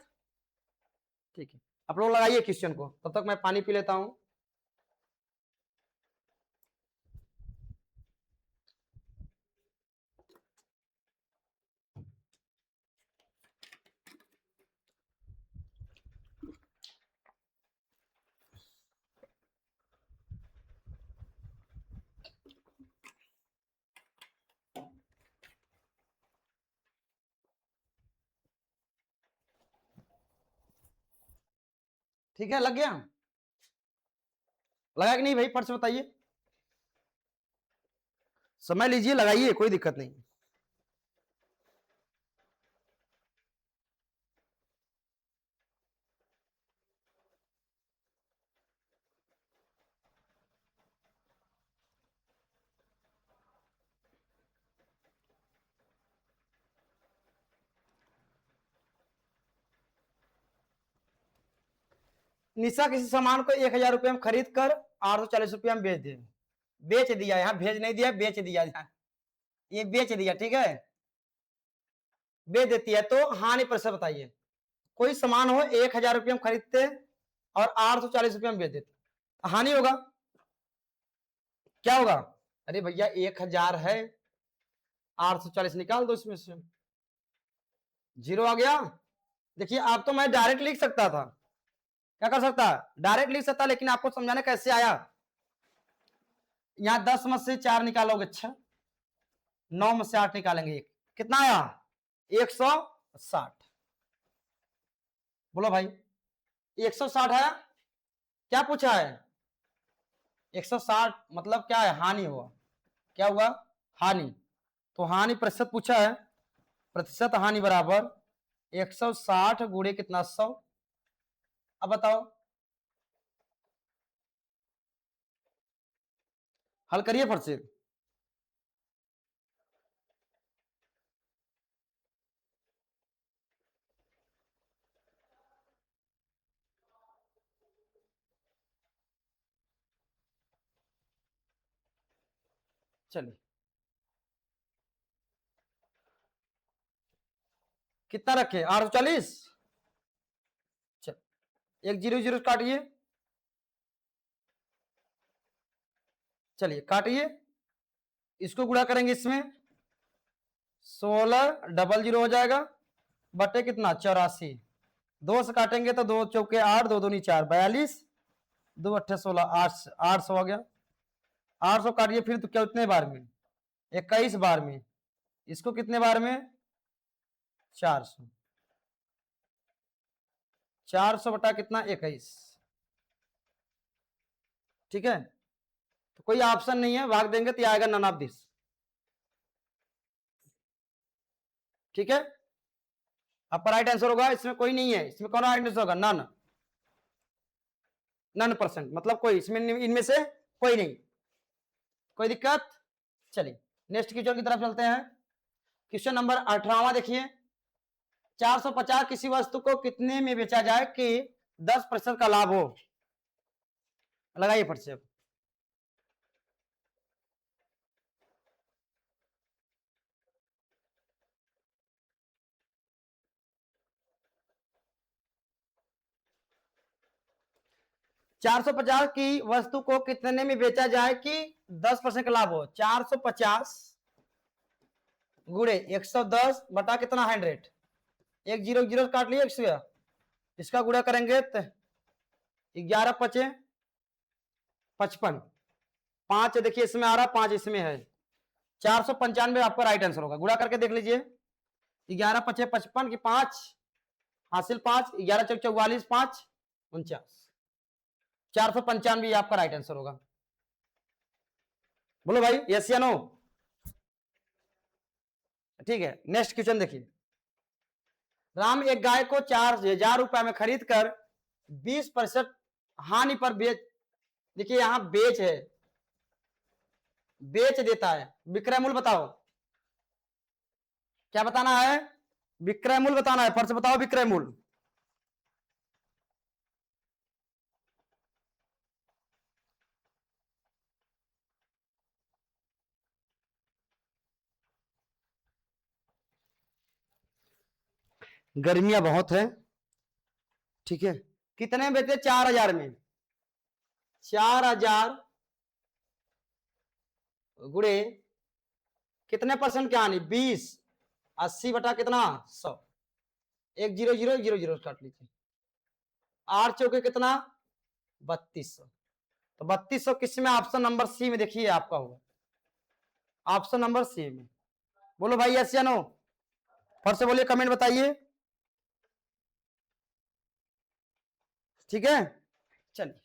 ठीक है। आप लोग लगाइए क्वेश्चन को, तब तक मैं पानी पी लेता हूं। ठीक है, लग गया, लगा कि नहीं भाई, फट से बताइए, समय लीजिए, लगाइए, कोई दिक्कत नहीं। निशा किसी सामान को 1000 रुपये में खरीद कर 840 रुपया में बेच दे, बेच दिया, यहाँ भेज नहीं दिया, बेच दिया, ये बेच दिया, ठीक है, बेच देती है, तो हानि प्रतिशत बताइए। कोई सामान हो 1000 रुपये में खरीदते और 840 रुपये में बेच देते, हानि होगा, क्या होगा, अरे भैया 1000 है, 840 निकाल दो इसमें से, 0 आ गया। देखिए आप तो मैं डायरेक्ट लिख सकता था, क्या कर सकता, डायरेक्ट लिख सकता, लेकिन आपको समझाने कैसे आया। यहां 10 में से 4 निकालोगे 6, 9 में से 8 निकालेंगे 1, कितना आया 160। बोलो भाई 160 है, क्या पूछा है 160, मतलब क्या है, हानि हुआ, क्या हुआ, हानि, तो हानि प्रतिशत पूछा है, प्रतिशत हानि बराबर 160 गुणे कितना 100। अब बताओ, हल करिए फट से। चलिए कितना रखे 840, चल एक 0 0 काटिए, चलिए काटिए, इसको गुणा करेंगे इसमें 16 डबल 0 हो जाएगा, बटे कितना 84, 2 से काटेंगे तो 2 चौके 8, 2 दूनी 4, 42, 2 अट्ठे 16, 800 हो गया, 800 काटिए फिर तो कितने बार में, 21 बार में, इसको कितने बार में 400, 400 बटा कितना 21, ठीक है, तो कोई ऑप्शन नहीं है, भाग देंगे तो आएगा नन ऑफ दिस, ठीक है, अब राइट आंसर होगा, इसमें कोई नहीं है, इसमें कौन राइट आंसर होगा, नन, नन परसेंट, मतलब कोई इसमें, इनमें से कोई नहीं, कोई दिक्कत। चलिए नेक्स्ट क्वेश्चन की तरफ चलते हैं, क्वेश्चन नंबर 18वां देखिए, 450 किसी वस्तु को कितने में बेचा जाए कि 10% का लाभ हो, लगाइए फट से। 450 की वस्तु को कितने में बेचा जाए कि 10% का लाभ हो, 450 गुणे 110 बटा कितना 100, एक 0 0 काट लिया 100, इसका गुणा करेंगे तो 11 पचे 55, 5 देखिए इसमें आ रहा, 5 इसमें है, 495 आपका राइट आंसर होगा, गुणा करके देख लीजिए, 11 पचे 55 की 5 हासिल 5, 11 चौक 44, 5 49, 495 आपका राइट आंसर होगा, बोलो भाई यस या नो। ठीक है नेक्स्ट क्वेश्चन देखिए, राम एक गाय को 4,000 रुपए में खरीद कर 20% हानि पर बेच, देखिए यहां बेच है, बेच देता है। विक्रय मूल्य बताओ, क्या बताना है? विक्रय मूल्य बताना है। फर्स्ट बताओ विक्रय मूल्य। गर्मियां बहुत है, ठीक है। कितने में बेचे? 4,000 में। 4,000 गुणे कितने परसेंट की हानि? 20। 80 बटा कितना? 100। 1,0,0,0,0 काट लीजिए। 8 चौके कितना? 3200। तो 3200 किस में? ऑप्शन नंबर सी में देखिए आपका होगा, ऑप्शन नंबर सी में। बोलो भाई यस या नो, फिर से बोलिए, कमेंट बताइए, ठीक है। चलिए,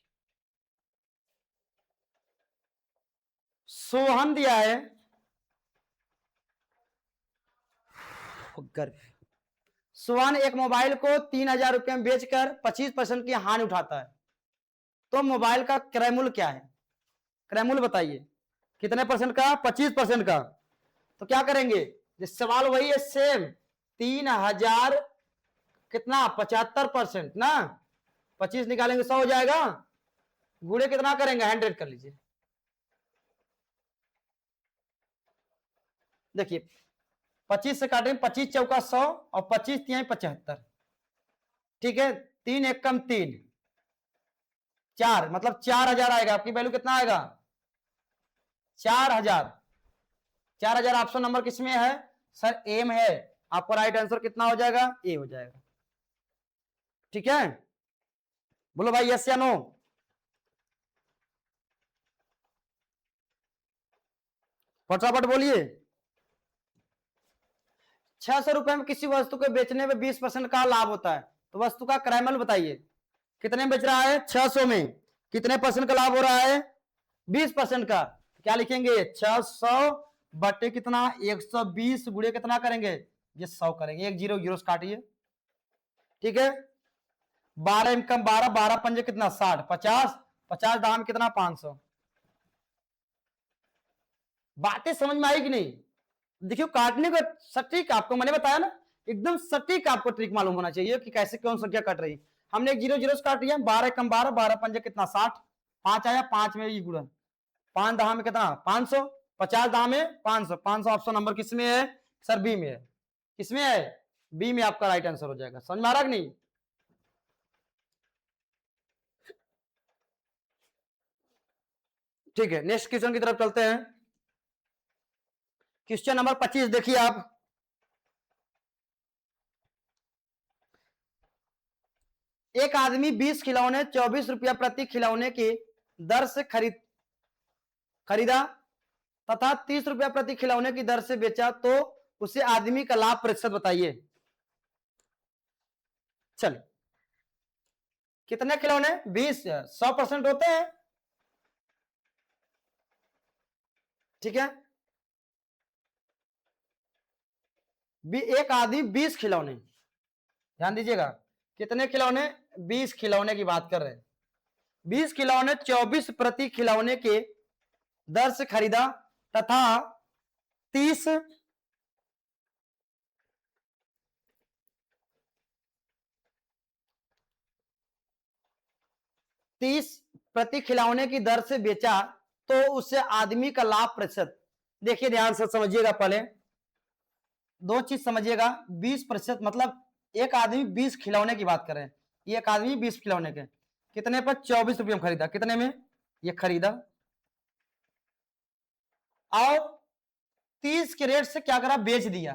सोहन दिया है सोहन एक मोबाइल को 3,000 रुपए में बेचकर 25% की हानि उठाता है, तो मोबाइल का क्रय मूल्य क्या है? क्रय मूल्य बताइए। कितने परसेंट का? 25% का। तो क्या करेंगे? सवाल वही है सेम, 3,000 कितना? 75% ना, 25 निकालेंगे 100 हो जाएगा, गुणे कितना करेंगे? 100 कर लीजिए। देखिए 25 से काटेंगे, 25 चौका 100 और 25 तिहाई 75, ठीक है। 3 एक कम 3, 4 मतलब 4,000 आएगा। आपकी वैल्यू कितना आएगा? 4,000। 4,000 ऑप्शन नंबर किसमें है सर? ए में है। आपका राइट आंसर कितना हो जाएगा? ए हो जाएगा, ठीक है। बोलो भाई यस या नो। फटाफट बोलिए। 600 रुपए में किसी वस्तु को बेचने में 20% का लाभ होता है, तो वस्तु का क्रय मूल्य बताइए। कितने में बेच रहा है? 600 में। कितने परसेंट का लाभ हो रहा है? 20% का। क्या लिखेंगे? 600 बटे कितना? 120 गुणे कितना करेंगे? ये 100 करेंगे। 1,0,0 काटिए, ठीक है। 12 इनकम 12, 12 पंजे कितना? 60, 50, 50 दाम कितना? 500। बातें समझ में आई कि नहीं? देखियो काटने का सटीक आपको मैंने बताया ना, एकदम सटीक आपको ट्रिक मालूम होना चाहिए कि कैसे कौन संख्या कट रही। हमने 1,0,0 काट दिया। 12 कम 12, 12 पंजे कितना? 60, 5 आया, 5 में ये गुणन, 5 दहा में कितना? 500, 50 दहा में 500। 500 ऑप्शन नंबर किसमें है सर? बी में है। किसमें है? बी में आपका राइट आंसर हो जाएगा। समझ में आ रहा कि नहीं? ठीक है, नेक्स्ट क्वेश्चन की तरफ चलते हैं। क्वेश्चन नंबर 25 देखिए आप। एक आदमी 20 खिलौने 24 रुपया प्रति खिलौने की दर से खरीदा तथा 30 रुपया प्रति खिलौने की दर से बेचा, तो उसे आदमी का लाभ प्रतिशत बताइए। चलिए, कितने खिलौने? 20, 100% होते हैं, ठीक है। एक आदमी 20 खिलौने, ध्यान दीजिएगा, कितने खिलौने? 20 खिलौने की बात कर रहे हैं। 20 खिलौने 24 प्रति खिलौने के दर से खरीदा तथा 30 प्रति खिलौने की दर से बेचा, तो उससे आदमी का लाभ प्रतिशत। देखिए ध्यान से समझिएगा, पहले दो चीज समझिएगा। 20% मतलब एक आदमी 20 खिलौने की बात कर रहे हैं। एक आदमी 20 खिलौने के कितने पर? 24 रुपये में खरीदा। कितने में ये खरीदा? और 30 के रेट से क्या करा? बेच दिया।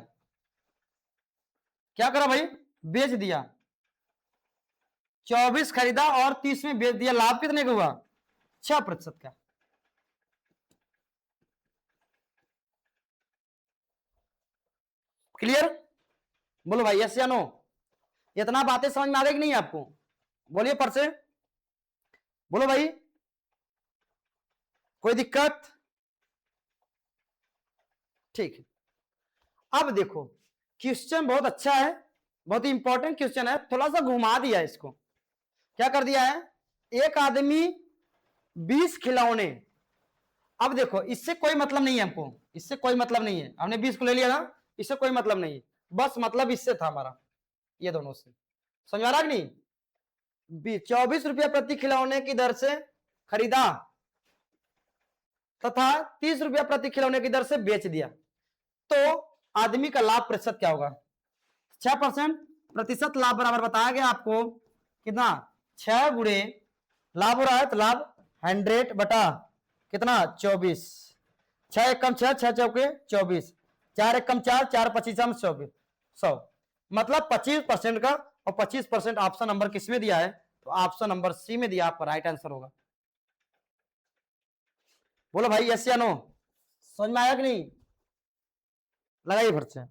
क्या करा भाई? बेच दिया। 24 खरीदा और 30 में बेच दिया। लाभ कितने का हुआ? 6% का। क्लियर? बोलो भाई यस या नो। इतना बातें समझ में आ गई कि नहीं आपको? बोलिए पर से, बोलो भाई, कोई दिक्कत? ठीक है, अब देखो क्वेश्चन बहुत अच्छा है, बहुत ही इंपॉर्टेंट क्वेश्चन है, थोड़ा सा घुमा दिया इसको। क्या कर दिया है, एक आदमी 20 खिलौने, अब देखो इससे कोई मतलब नहीं है हमको, इससे कोई मतलब नहीं है, हमने 20 को ले लिया ना, इससे कोई मतलब नहीं है, बस मतलब इससे था हमारा, ये दोनों से। समझ आ रहा कि नहीं? 24 रुपया प्रति खिलौने की दर से खरीदा तथा 30 रुपया प्रति खिलौने की दर से बेच दिया, तो आदमी का लाभ प्रतिशत क्या होगा? 6%। प्रतिशत लाभ बराबर बताया गया आपको कितना, 6 गुणे लाभ हो रहा है, तो लाभ 100 बटा कितना 24, 6 एकम 6, 6 चौके 24, 4 एकम 4, 4 25 24, 100, मतलब 25% का। और 25% ऑप्शन नंबर किसमें दिया है, तो ऑप्शन नंबर सी में दिया, आपका राइट आंसर होगा। बोलो भाई यस या नो, समझ में आया कि नहीं? लगाइए फिर से।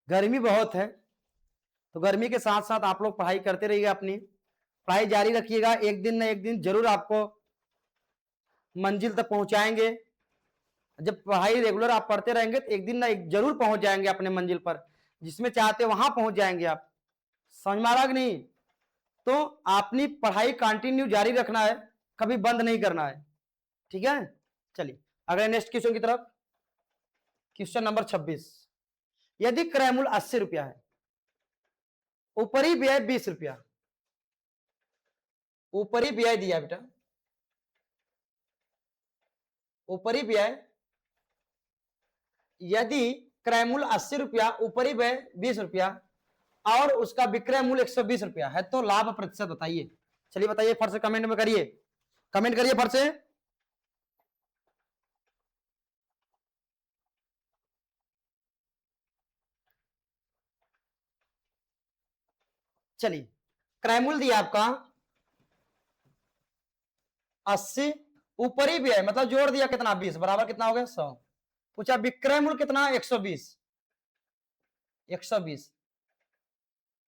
गर्मी बहुत है, तो गर्मी के साथ साथ आप लोग पढ़ाई करते रहिएगा, अपनी पढ़ाई जारी रखिएगा, एक दिन न एक दिन जरूर आपको मंजिल तक पहुंचाएंगे। जब पढ़ाई रेगुलर आप पढ़ते रहेंगे तो एक दिन ना एक जरूर पहुंच जाएंगे अपने मंजिल पर, जिसमें चाहते वहां पहुंच जाएंगे आप। समझ में आ रहा कि नहीं? तो अपनी पढ़ाई कंटिन्यू जारी रखना है, कभी बंद नहीं करना है, ठीक है? चलिए अगले नेक्स्ट क्वेश्चन की तरफ। क्वेश्चन नंबर 26, यदि क्रय मूल्य 80 रुपया है, ऊपरी व्यय 20 रुपया, ऊपरी व्यय दिया बेटा, ऊपरी व्यय, यदि क्रय मूल्य 80 रुपया, ऊपरी व्यय 20 रुपया और उसका विक्रय मूल्य 120 रुपया है, तो लाभ प्रतिशत बताइए। चलिए बताइए, फट से कमेंट में करिए, कमेंट करिए फट से। चलिए क्रय मूल्य दिया आपका 80, ऊपरी व्यय मतलब जोड़ दिया कितना 20, बराबर कितना हो गया 100। पूछा विक्रय मूल्य कितना 120, 120।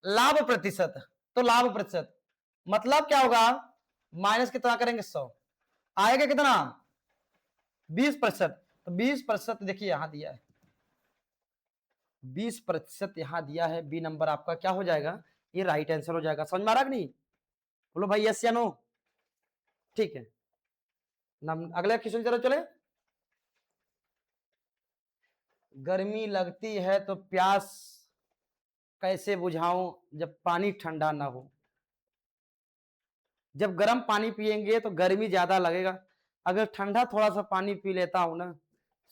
लाभ प्रतिशत, तो लाभ प्रतिशत मतलब क्या होगा, माइनस कितना करेंगे 100, आएगा कितना 20%। तो 20% देखिए यहां दिया है, 20% यहां दिया है, बी नंबर आपका क्या हो जाएगा, ये राइट आंसर हो जाएगा। समझ में आ रहा कि नहीं? बोलो भाई यस या नो। ठीक है, अगले क्वेश्चन चलो चले। गर्मी लगती है तो प्यास कैसे बुझाऊं जब पानी ठंडा ना हो? जब गर्म पानी पिएंगे तो गर्मी ज्यादा लगेगा, अगर ठंडा थोड़ा सा पानी पी लेता हूं ना,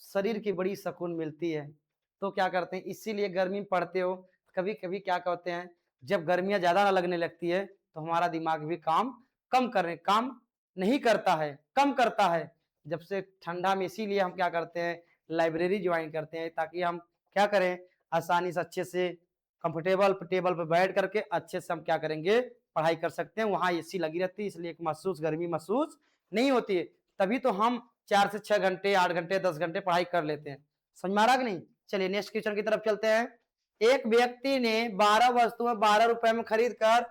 शरीर की बड़ी सुकून मिलती है। तो क्या करते हैं, इसीलिए गर्मी पड़ते हो कभी कभी क्या कहते हैं, जब गर्मियां ज्यादा ना लगने लगती है तो हमारा दिमाग भी काम नहीं करता है, कम करता है। जब से ठंडा में इसीलिए हम क्या करते हैं, लाइब्रेरी ज्वाइन करते हैं, ताकि हम क्या करें, आसानी से अच्छे से कंफर्टेबल टेबल पर बैठ करके अच्छे से हम क्या करेंगे, पढ़ाई कर सकते हैं। वहां एसी लगी रहती है, इसलिए गर्मी महसूस नहीं होती है, तभी तो हम 4 से 6 घंटे 8 घंटे 10 घंटे पढ़ाई कर लेते हैं। समझ में आ रहा कि नहीं? चलिए नेक्स्ट क्वेश्चन की तरफ चलते हैं। एक व्यक्ति ने 12 वस्तुएं 12 रुपए में खरीद कर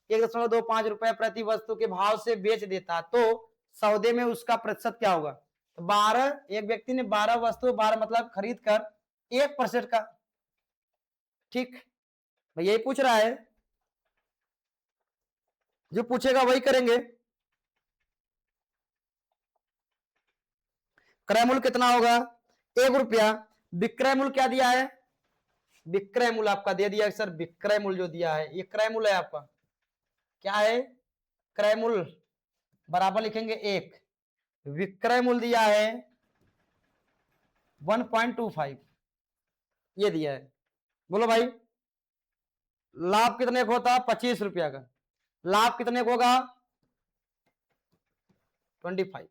1.25 रुपए प्रति वस्तु के भाव से बेच देता, तो सौदे में उसका प्रतिशत क्या होगा? तो 12, एक व्यक्ति ने 12 वस्तु 12 मतलब खरीद कर 1% का, ठीक भाई यही पूछ रहा है, जो पूछेगा वही करेंगे। क्रय मूल्य कितना होगा 1 रुपया, विक्रय मूल्य क्या दिया है, विक्रय मूल्य आपका दे दिया सर, विक्रय मूल्य जो दिया है ये क्रय मूल्य है आपका, क्या है क्रय मूल्य, बराबर लिखेंगे 1, विक्रय मूल्य दिया है 1.25, ये दिया है। बोलो भाई लाभ कितने को होता 25 रुपया का, लाभ कितने को होगा 25।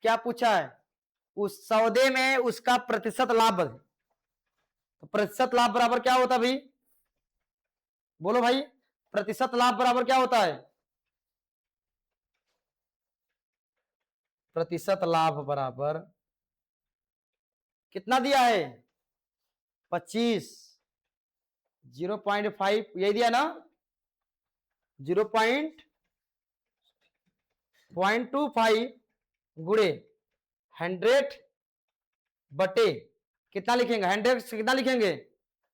क्या पूछा है, उस सौदे में उसका प्रतिशत लाभ, तो प्रतिशत लाभ बराबर क्या होता भाई, बोलो भाई प्रतिशत लाभ बराबर क्या होता है, प्रतिशत लाभ बराबर कितना दिया है 25, 0.5 यही दिया ना, 0.25 गुणे 100 बटे कितना लिखेंगे, 100 से कितना लिखेंगे,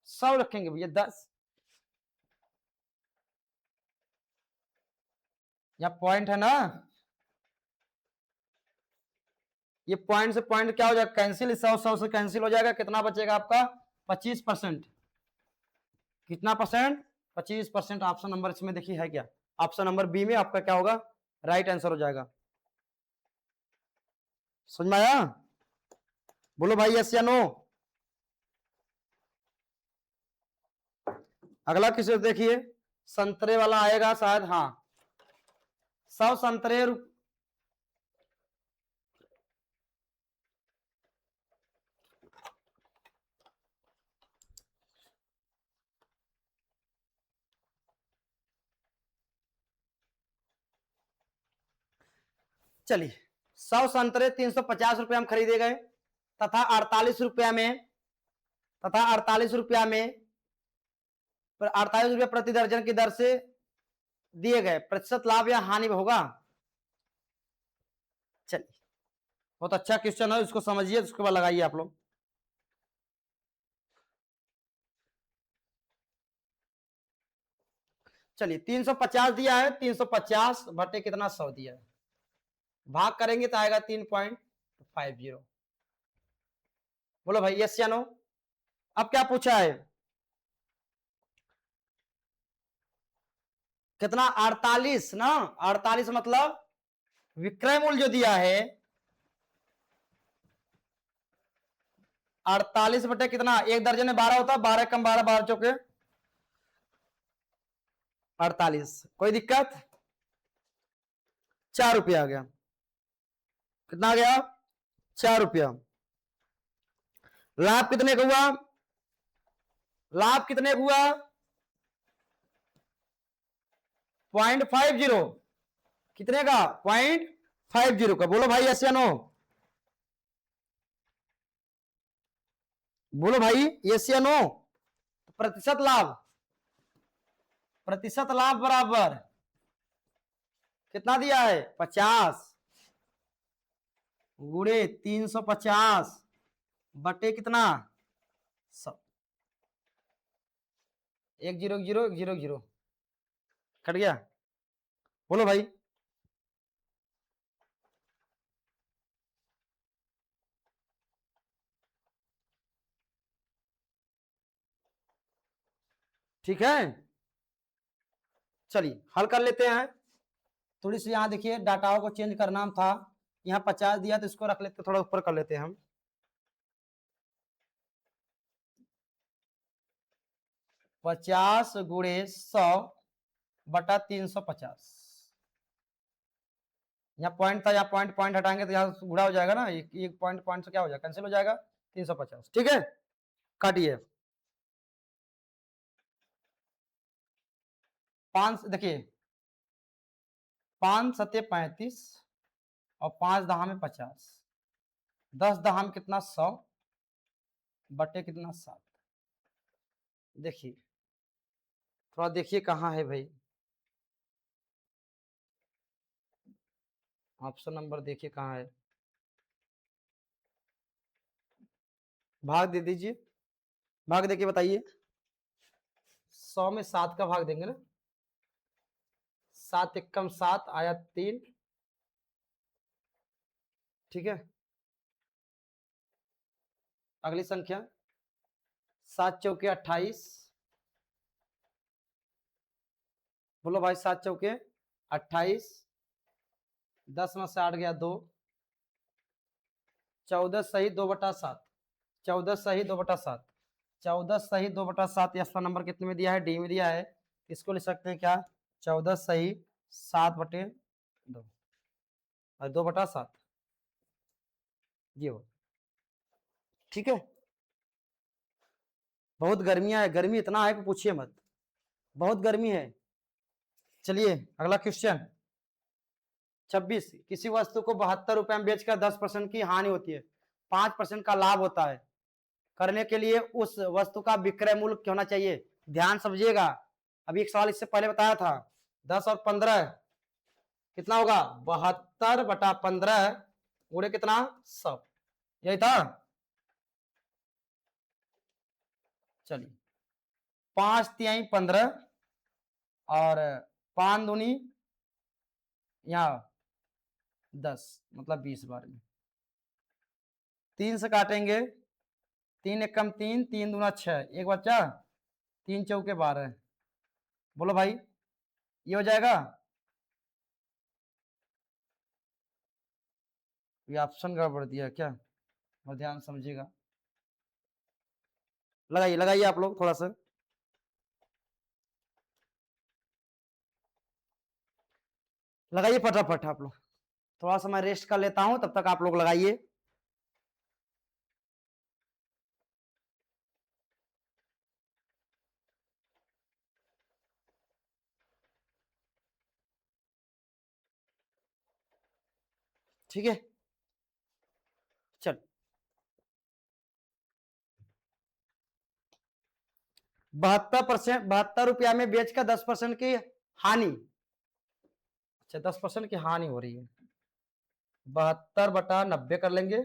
100 रखेंगे भैया, 10। यहाँ पॉइंट है ना, ये पॉइंट से पॉइंट क्या हो जाएगा, कैंसिल, 100 से कैंसिल हो जाएगा, कितना बचेगा आपका 25%। कितना परसेंट, 25%। ऑप्शन नंबर इसमें देखिए है क्या, ऑप्शन नंबर बी में आपका क्या होगा, राइट आंसर हो जाएगा। समझ में आया, बोलो भाई यस या नो। अगला किसी देखिए, संतरे वाला आएगा शायद, हाँ 100 संतरे चलिए 100 संतरे 350 रुपए हम खरीदे गए तथा 48 रुपया में, तथा 48 रुपया में 48 रुपया प्रति दर्जन की दर से दिए गए, प्रतिशत लाभ या हानि होगा। चलिए बहुत अच्छा क्वेश्चन है, इसको समझिए, उसके बाद लगाइए आप लोग। चलिए 350 दिया है, 350 बटे कितना 100 दिया है, भाग करेंगे तो आएगा 3.50। बोलो भाई यस या नो। अब क्या पूछा है, कितना 48 ना, 48 मतलब विक्रय मूल्य जो दिया है 48 बटे कितना, एक दर्जन में 12 होता है, 12 कम 12, 12 चौके 48। कोई दिक्कत, 4 रुपया आ गया, कितना आ गया 4 रुपया। लाभ कितने का हुआ, लाभ कितने का हुआ 0.50, कितने का 0.50 का। बोलो भाई यस या नो, बोलो भाई यस या नो। प्रतिशत लाभ, प्रतिशत लाभ बराबर कितना दिया है 50 गुणे 350 बटे कितना 100, 1 0 0 1 0 0 कट गया। बोलो भाई, ठीक है। चलिए हल कर लेते हैं, थोड़ी सी यहाँ देखिए डाटाओं को चेंज करना था, यहाँ 50 दिया तो इसको रख लेते, थोड़ा ऊपर कर लेते हैं हम। 50 गुणे 100 बटा 350, यहाँ पॉइंट था, यहाँ पॉइंट पॉइंट हटाएंगे तो यहाँ गुणा हो जाएगा ना, एक पॉइंट पॉइंट से क्या हो जाएगा, कैंसिल हो जाएगा, 350। ठीक है, काटिए। 5 देखिए 5 सत्ते 35 और 5 दहा में 50, 10 दहा में कितना 100 बटे कितना 7। देखिए थोड़ा देखिए कहाँ है भाई, ऑप्शन नंबर देखिए कहाँ है, भाग दे दीजिए, भाग देके बताइए। 100 में 7 का भाग देंगे ना, 7 एकम 7 आया 3, ठीक है। अगली संख्या 7 चौके 28, बोलो भाई 7 चौके 28, 10 में से 8 गया 2, 14 सही 2/7, 14 सही 2/7, 14 सही 2/7, इसका नंबर कितने में दिया है, डी में दिया है, इसको लिख सकते हैं क्या 14 सही 7/2 और 2/7 ये हो, ठीक है। बहुत गर्मियां है, गर्मी इतना है कि पूछिए मत, बहुत गर्मी है। चलिए अगला क्वेश्चन 26, किसी वस्तु को 72 रुपए में बेचकर 10% की हानि होती है, 5% का लाभ होता है, करने के लिए उस वस्तु का विक्रय मूल्य क्या होना चाहिए। ध्यान समझिएगा, अभी एक सवाल इससे पहले बताया था, 10 और 15 कितना होगा 72/15 गुणे कितना 100, यही था। चलिए 5×3 15 और 5 दूनी यहाँ 10 मतलब 20 बार में। 3 से काटेंगे, 3 एकम 3, 3 दूना 6, एक बच्चा 3 चौके 12। बोलो भाई ये हो जाएगा? ये ऑप्शन गड़बड़ दिया क्या? और ध्यान समझिएगा, लगाइए लगाइए आप लोग थोड़ा सा, लगाइए फटाफट आप लोग। थोड़ा सा मैं रेस्ट कर लेता हूं, तब तक आप लोग लगाइए। ठीक है चल, 72%, 72 रुपया में बेच कर 10% की हानि। अच्छा 10% की हानि हो रही है। 72/90 कर लेंगे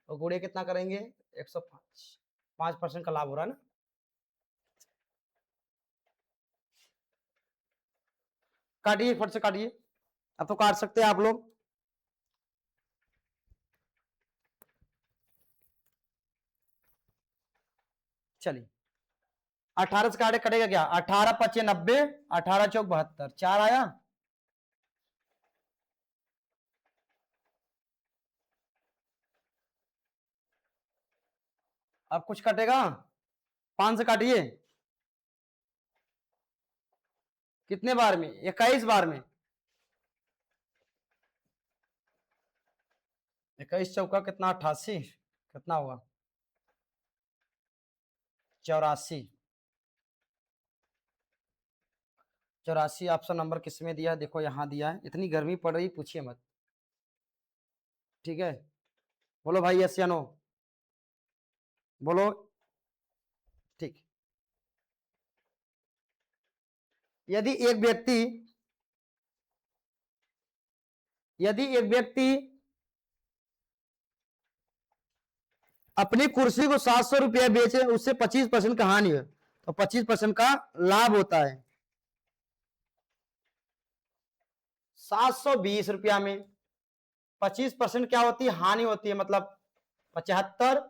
और गुणे कितना करेंगे? 105, 5% का लाभ हो रहा है ना। काटिए फट से काटिए, अब तो काट सकते हैं आप लोग। चलिए 18 से काटे कटेगा क्या? 18×5 90, 18×4 72, 4 आया। अब कुछ कटेगा? 5 से काटिए, कितने बार में? 21 बार में। 21 चौका कितना? 88, कितना हुआ? 84। 84 ऑप्शन नंबर किसमें दिया है? देखो यहां दिया है। इतनी गर्मी पड़ रही पूछिए मत। ठीक है बोलो भाई यस या नो, बोलो। ठीक, यदि एक व्यक्ति यदि एक व्यक्ति अपनी कुर्सी को 700 रुपया बेचे, उससे 25% का हानि है, तो 25% का लाभ होता है 720 रुपया में। 25% क्या होती है? हानि होती है, मतलब 75,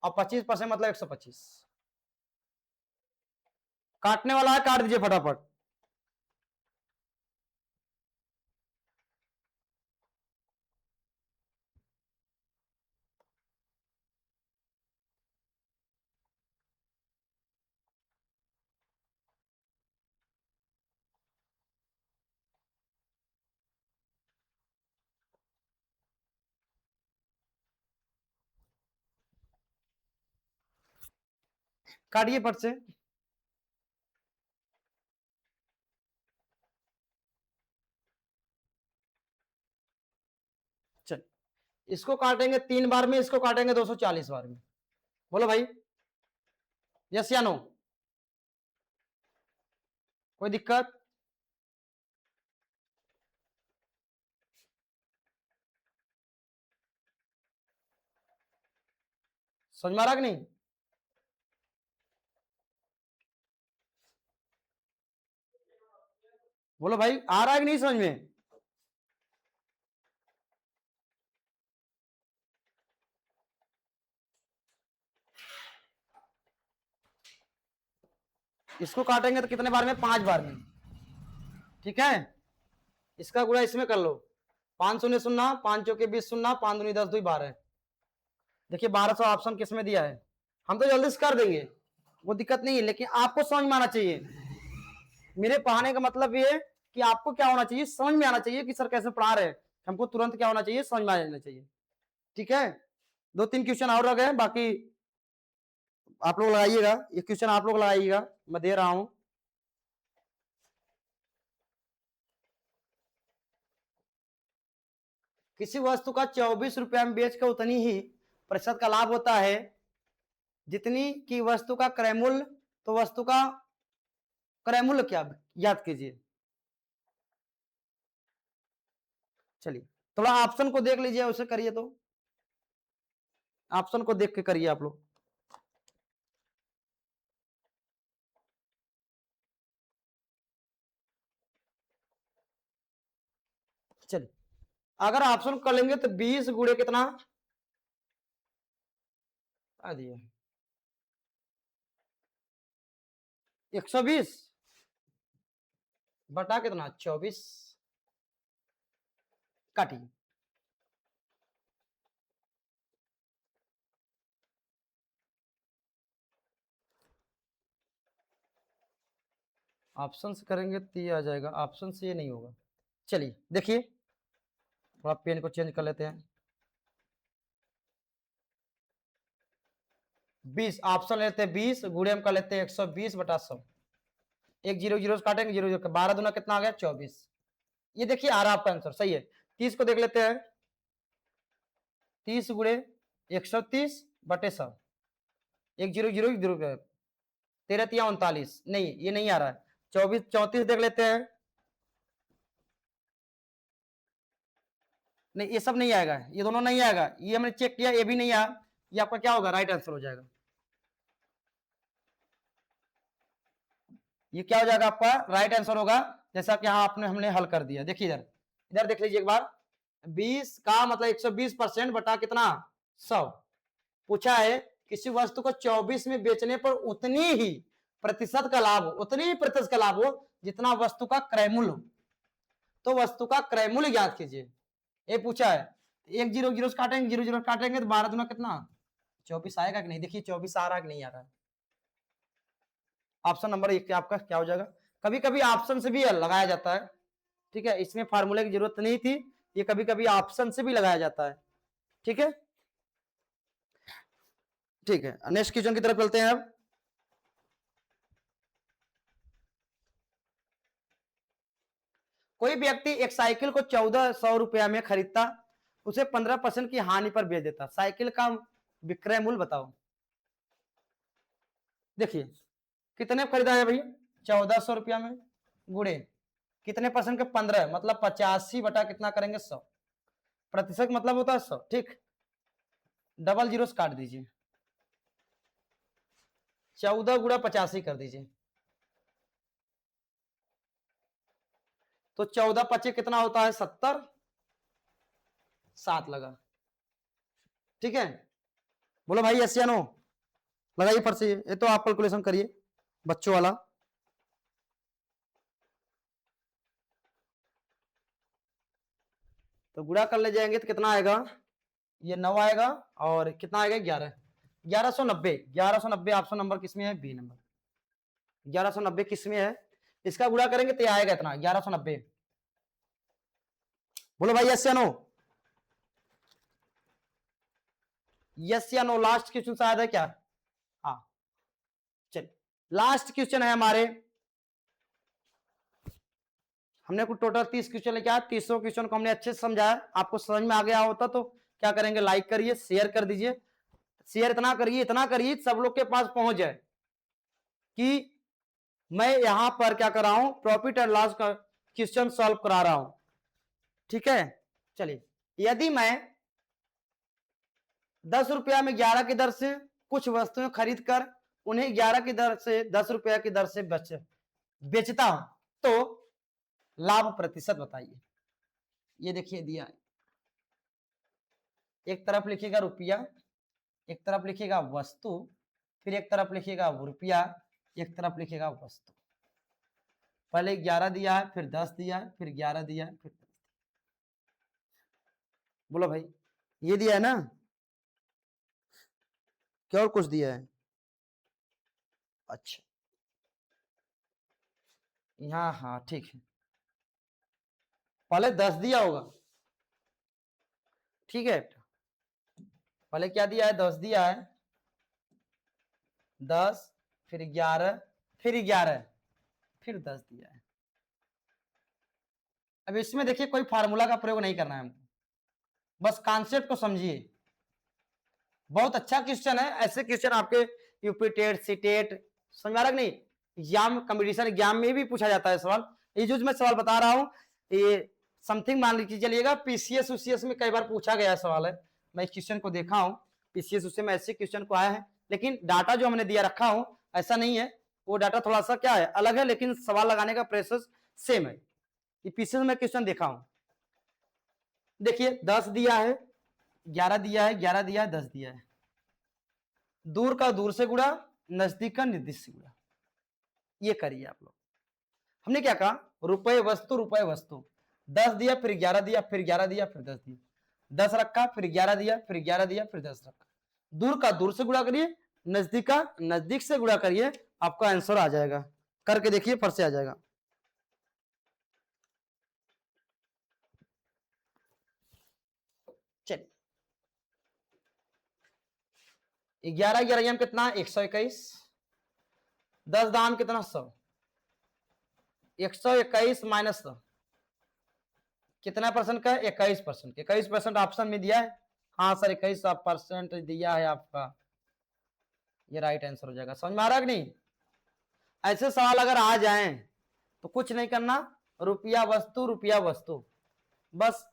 और 25% मतलब 125। काटने वाला है, काट दीजिए फटाफट। काटिए फट से। चल इसको काटेंगे 3 बार में, इसको काटेंगे 240 बार में। बोलो भाई यस या नो, कोई दिक्कत? समझ में आ रहा कि नहीं? बोलो भाई आ रहा है कि नहीं समझ में? इसको काटेंगे तो कितने बार में? 5 बार में। ठीक है, इसका गुणा इसमें कर लो। 5 शून्य 0, 5 चौके 20 0, 5 दूनी 10 2 12। देखिए 1200 ऑप्शन किसमें दिया है? हम तो जल्दी से कर देंगे, वो दिक्कत नहीं है, लेकिन आपको समझ में आना चाहिए। मेरे पढ़ाने का मतलब ये कि आपको क्या होना चाहिए? समझ में आना चाहिए कि सर कैसे पढ़ा रहे हैं। हमको तुरंत क्या होना चाहिए? समझ में आ जाना चाहिए। ठीक है, 2-3 क्वेश्चन और रह गए, बाकी आप लोग लगाइएगा। ये क्वेश्चन आप लोग लगाइएगा, मैं दे रहा हूं। किसी वस्तु का 24 रुपया में बेचकर उतनी ही प्रतिशत का लाभ होता है जितनी की वस्तु का क्रय मूल्य। तो वस्तु का क्रय मूल्य क्या, याद कीजिए। चलिए थोड़ा ऑप्शन को देख लीजिए, उसे करिए तो। ऑप्शन को देख के करिए आप लोग। चलिए अगर ऑप्शन कर लेंगे तो 20 गुणे कितना आ दिया 120 बटा कितना 24 काटिए। ऑप्शन से करेंगे तो ये आ जाएगा, ऑप्शन से ये नहीं होगा। चलिए देखिए थोड़ा पेन को चेंज कर लेते हैं। 20 ऑप्शन लेते हैं 20 गुणे हम कर लेते हैं 120 बटा 100। एक जीरो जीरो से काटेंगे, जीरो जीरो 12 दूना कितना आ गया 24। ये देखिए आ रहा आपका आंसर सही है। 30 को देख लेते हैं, 30 गुणे 130 बटे 100, एक जीरो जीरो जीरो 13 तिया 39, नहीं ये नहीं आ रहा है। 24 34 देख लेते हैं, नहीं ये सब नहीं आएगा, ये दोनों नहीं आएगा, ये हमने चेक किया ये भी नहीं आया। ये आपका क्या होगा राइट आंसर हो जाएगा। ये क्या हो जाएगा आपका राइट आंसर होगा, जैसा कि यहाँ आपने हमने हल कर दिया। देखिए इधर इधर देख लीजिए एक बार, 20 का मतलब 120% बटा कितना 100। पूछा है किसी वस्तु को 24 में बेचने पर उतनी ही प्रतिशत का लाभ हो, उतनी ही प्रतिशत का लाभ हो जितना वस्तु का क्रय मूल्य हो। तो वस्तु का क्रय मूल्य ज्ञात कीजिए, ये पूछा है। एक जीरो जीरो काटेंगे, जीरो जीरो काटेंगे तो 12 दूना कितना 24 आएगा कि नहीं। देखिए 24 आ रहा है कि नहीं आ रहा है। ऑप्शन नंबर 1 आपका क्या हो जाएगा। कभी कभी ऑप्शन से भी लगाया जाता है, ठीक है, इसमें फार्मूले की जरूरत नहीं थी, ये कभी कभी ऑप्शन से भी लगाया जाता है। ठीक है ठीक है, नेक्स्ट क्वेश्चन की तरफ चलते हैं अब। कोई व्यक्ति एक साइकिल को 1400 रुपया में खरीदता, उसे 15% की हानि पर बेच देता, साइकिल का विक्रय मूल्य बताओ। देखिए कितने खरीदा है भाई 1400 रुपया में, गुणे कितने परसेंट के 15, मतलब 85 बटा कितना करेंगे 100, प्रतिशत मतलब होता है 100। ठीक, डबल जीरो काट दीजिए, 14 गुणा 85 कर दीजिए, तो 14 25 कितना होता है 70, 7 लगा। ठीक है, बोलो भाई यस या नो, लगाइए फट से, ये तो आप कैलकुलेशन करिए बच्चों वाला। तो गुणा कर ले जाएंगे तो कितना आएगा, ये 9 आएगा और कितना आएगा 11, 1190। 1190 ऑप्शन नंबर किसमें है, बी नंबर। 1190 किसमें है, इसका गुणा करेंगे तो आएगा इतना 1190। बोलो भाई यस या नो, यस या नो। लास्ट क्वेश्चन शायद है क्या, हाँ चलिए लास्ट क्वेश्चन है हमारे। हमने कुछ टोटल 30 क्वेश्चन लेके आया, 30 क्वेश्चन को हमने अच्छे से समझाया। आपको समझ में आ गया होता तो क्या करेंगे, लाइक करिए, शेयर कर दीजिए। शेयर इतना करिए सब लोग के पास पहुंच जाए कि मैं यहां पर क्या कर रहा हूं, प्रॉफिट एंड लॉस का क्वेश्चन सॉल्व करा रहा हूं। ठीक है, चलिए यदि मैं 10 रुपया में 11 की दर से कुछ वस्तुएं खरीद कर उन्हें 11 की दर से 10 रुपया की दर से बेचता हूं तो लाभ प्रतिशत बताइए। ये देखिए दिया है, एक तरफ लिखिएगा रुपया, एक तरफ लिखिएगा वस्तु, फिर एक तरफ लिखिएगा रुपया, एक तरफ लिखिएगा वस्तु। पहले 11 दिया है, फिर 10 दिया है, फिर 11 दिया है, फिर 10 दिया। बोलो भाई ये दिया है ना, क्या और कुछ दिया है, अच्छा यहाँ, हाँ ठीक है, पहले 10 दिया होगा, ठीक है, पहले क्या दिया है 10 दिया है, 10 फिर 11 फिर 11 फिर 10 दिया है। अब इसमें देखिए कोई फार्मूला का प्रयोग नहीं करना है हमको, बस कॉन्सेप्ट को समझिए। बहुत अच्छा क्वेश्चन है, ऐसे क्वेश्चन आपके यूपी टेट सी टेट समझ आ रहा नहीं, एग्जाम कंपटीशन एग्जाम में भी पूछा जाता है सवाल। ये जो मैं सवाल बता रहा हूं ये समथिंग मान लीजिए चलिएगा पीसीएस उसीएस में कई बार पूछा गया सवाल है, मैं इस क्वेश्चन को देखा हूं पीसीएस उससे में ऐसे क्वेश्चन को आया है, लेकिन डाटा जो हमने दिया रखा हूं ऐसा नहीं है, वो डाटा थोड़ा सा क्या है अलग है, लेकिन सवाल लगाने का प्रोसेस सेम है। ये पीसीएस में क्वेश्चन देखा हूं, देखिए 10 दिया है, 11 दिया है, 11 दिया है, 10 दिया है। दूर का दूर से गुणा, नजदीक का नजदीक से गुणा। ये करिए आप लोग। हमने क्या कहा, रुपए वस्तु रुपए वस्तु। 10 दिया, फिर 11 दिया, फिर 11 दिया, फिर 10 दिया, 10 रखा, फिर 11 दिया, फिर 11 दिया, फिर 10 रखा। दूर का दूर से गुणा करिए, नजदीक का नजदीक से गुणा करिए, आपका आंसर आ जाएगा। करके देखिए, फट से आ जाएगा। चलिए 11 11 कितना, 121। 10 दाम कितना, 100। 121 माइनस 100 कितना परसेंट का, 21%। 21% ऑप्शन में दिया है। हाँ सर 21% दिया है आपका, ये राइट आंसर हो जाएगा। समझ में आ रहा है कि नहीं? ऐसे सवाल अगर आ जाएं तो कुछ नहीं करना, रुपया वस्तु, बस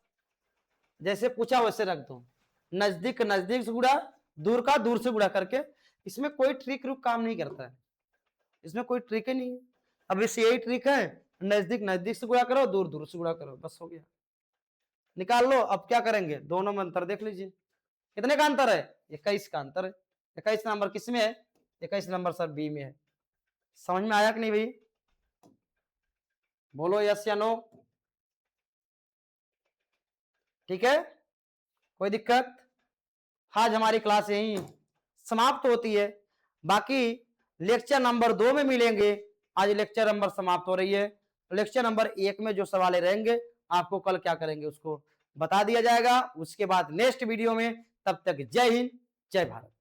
जैसे पूछा वैसे रख दो। नजदीक नजदीक से गुणा, दूर का दूर से गुणा करके। इसमें कोई ट्रिक रूप काम नहीं करता है, इसमें कोई ट्रिक ही नहीं है। अब इस यही ट्रिक है, नजदीक नजदीक से गुणा करो, दूर दूर से गुणा करो, बस हो गया। निकाल लो। अब क्या करेंगे, दोनों में अंतर देख लीजिए। कितने का अंतर है, 21 का अंतर है। 21 नंबर किस में है, 21 नंबर सर बी में है। समझ में आया कि नहीं भाई? बोलो यस या नो। ठीक है, कोई दिक्कत? आज हमारी क्लास यही समाप्त होती है। बाकी लेक्चर नंबर 2 में मिलेंगे। आज लेक्चर नंबर समाप्त हो रही है। लेक्चर नंबर 1 में जो सवाल रहेंगे आपको कल क्या करेंगे उसको बता दिया जाएगा। उसके बाद नेक्स्ट वीडियो में, तब तक जय हिंद जय भारत।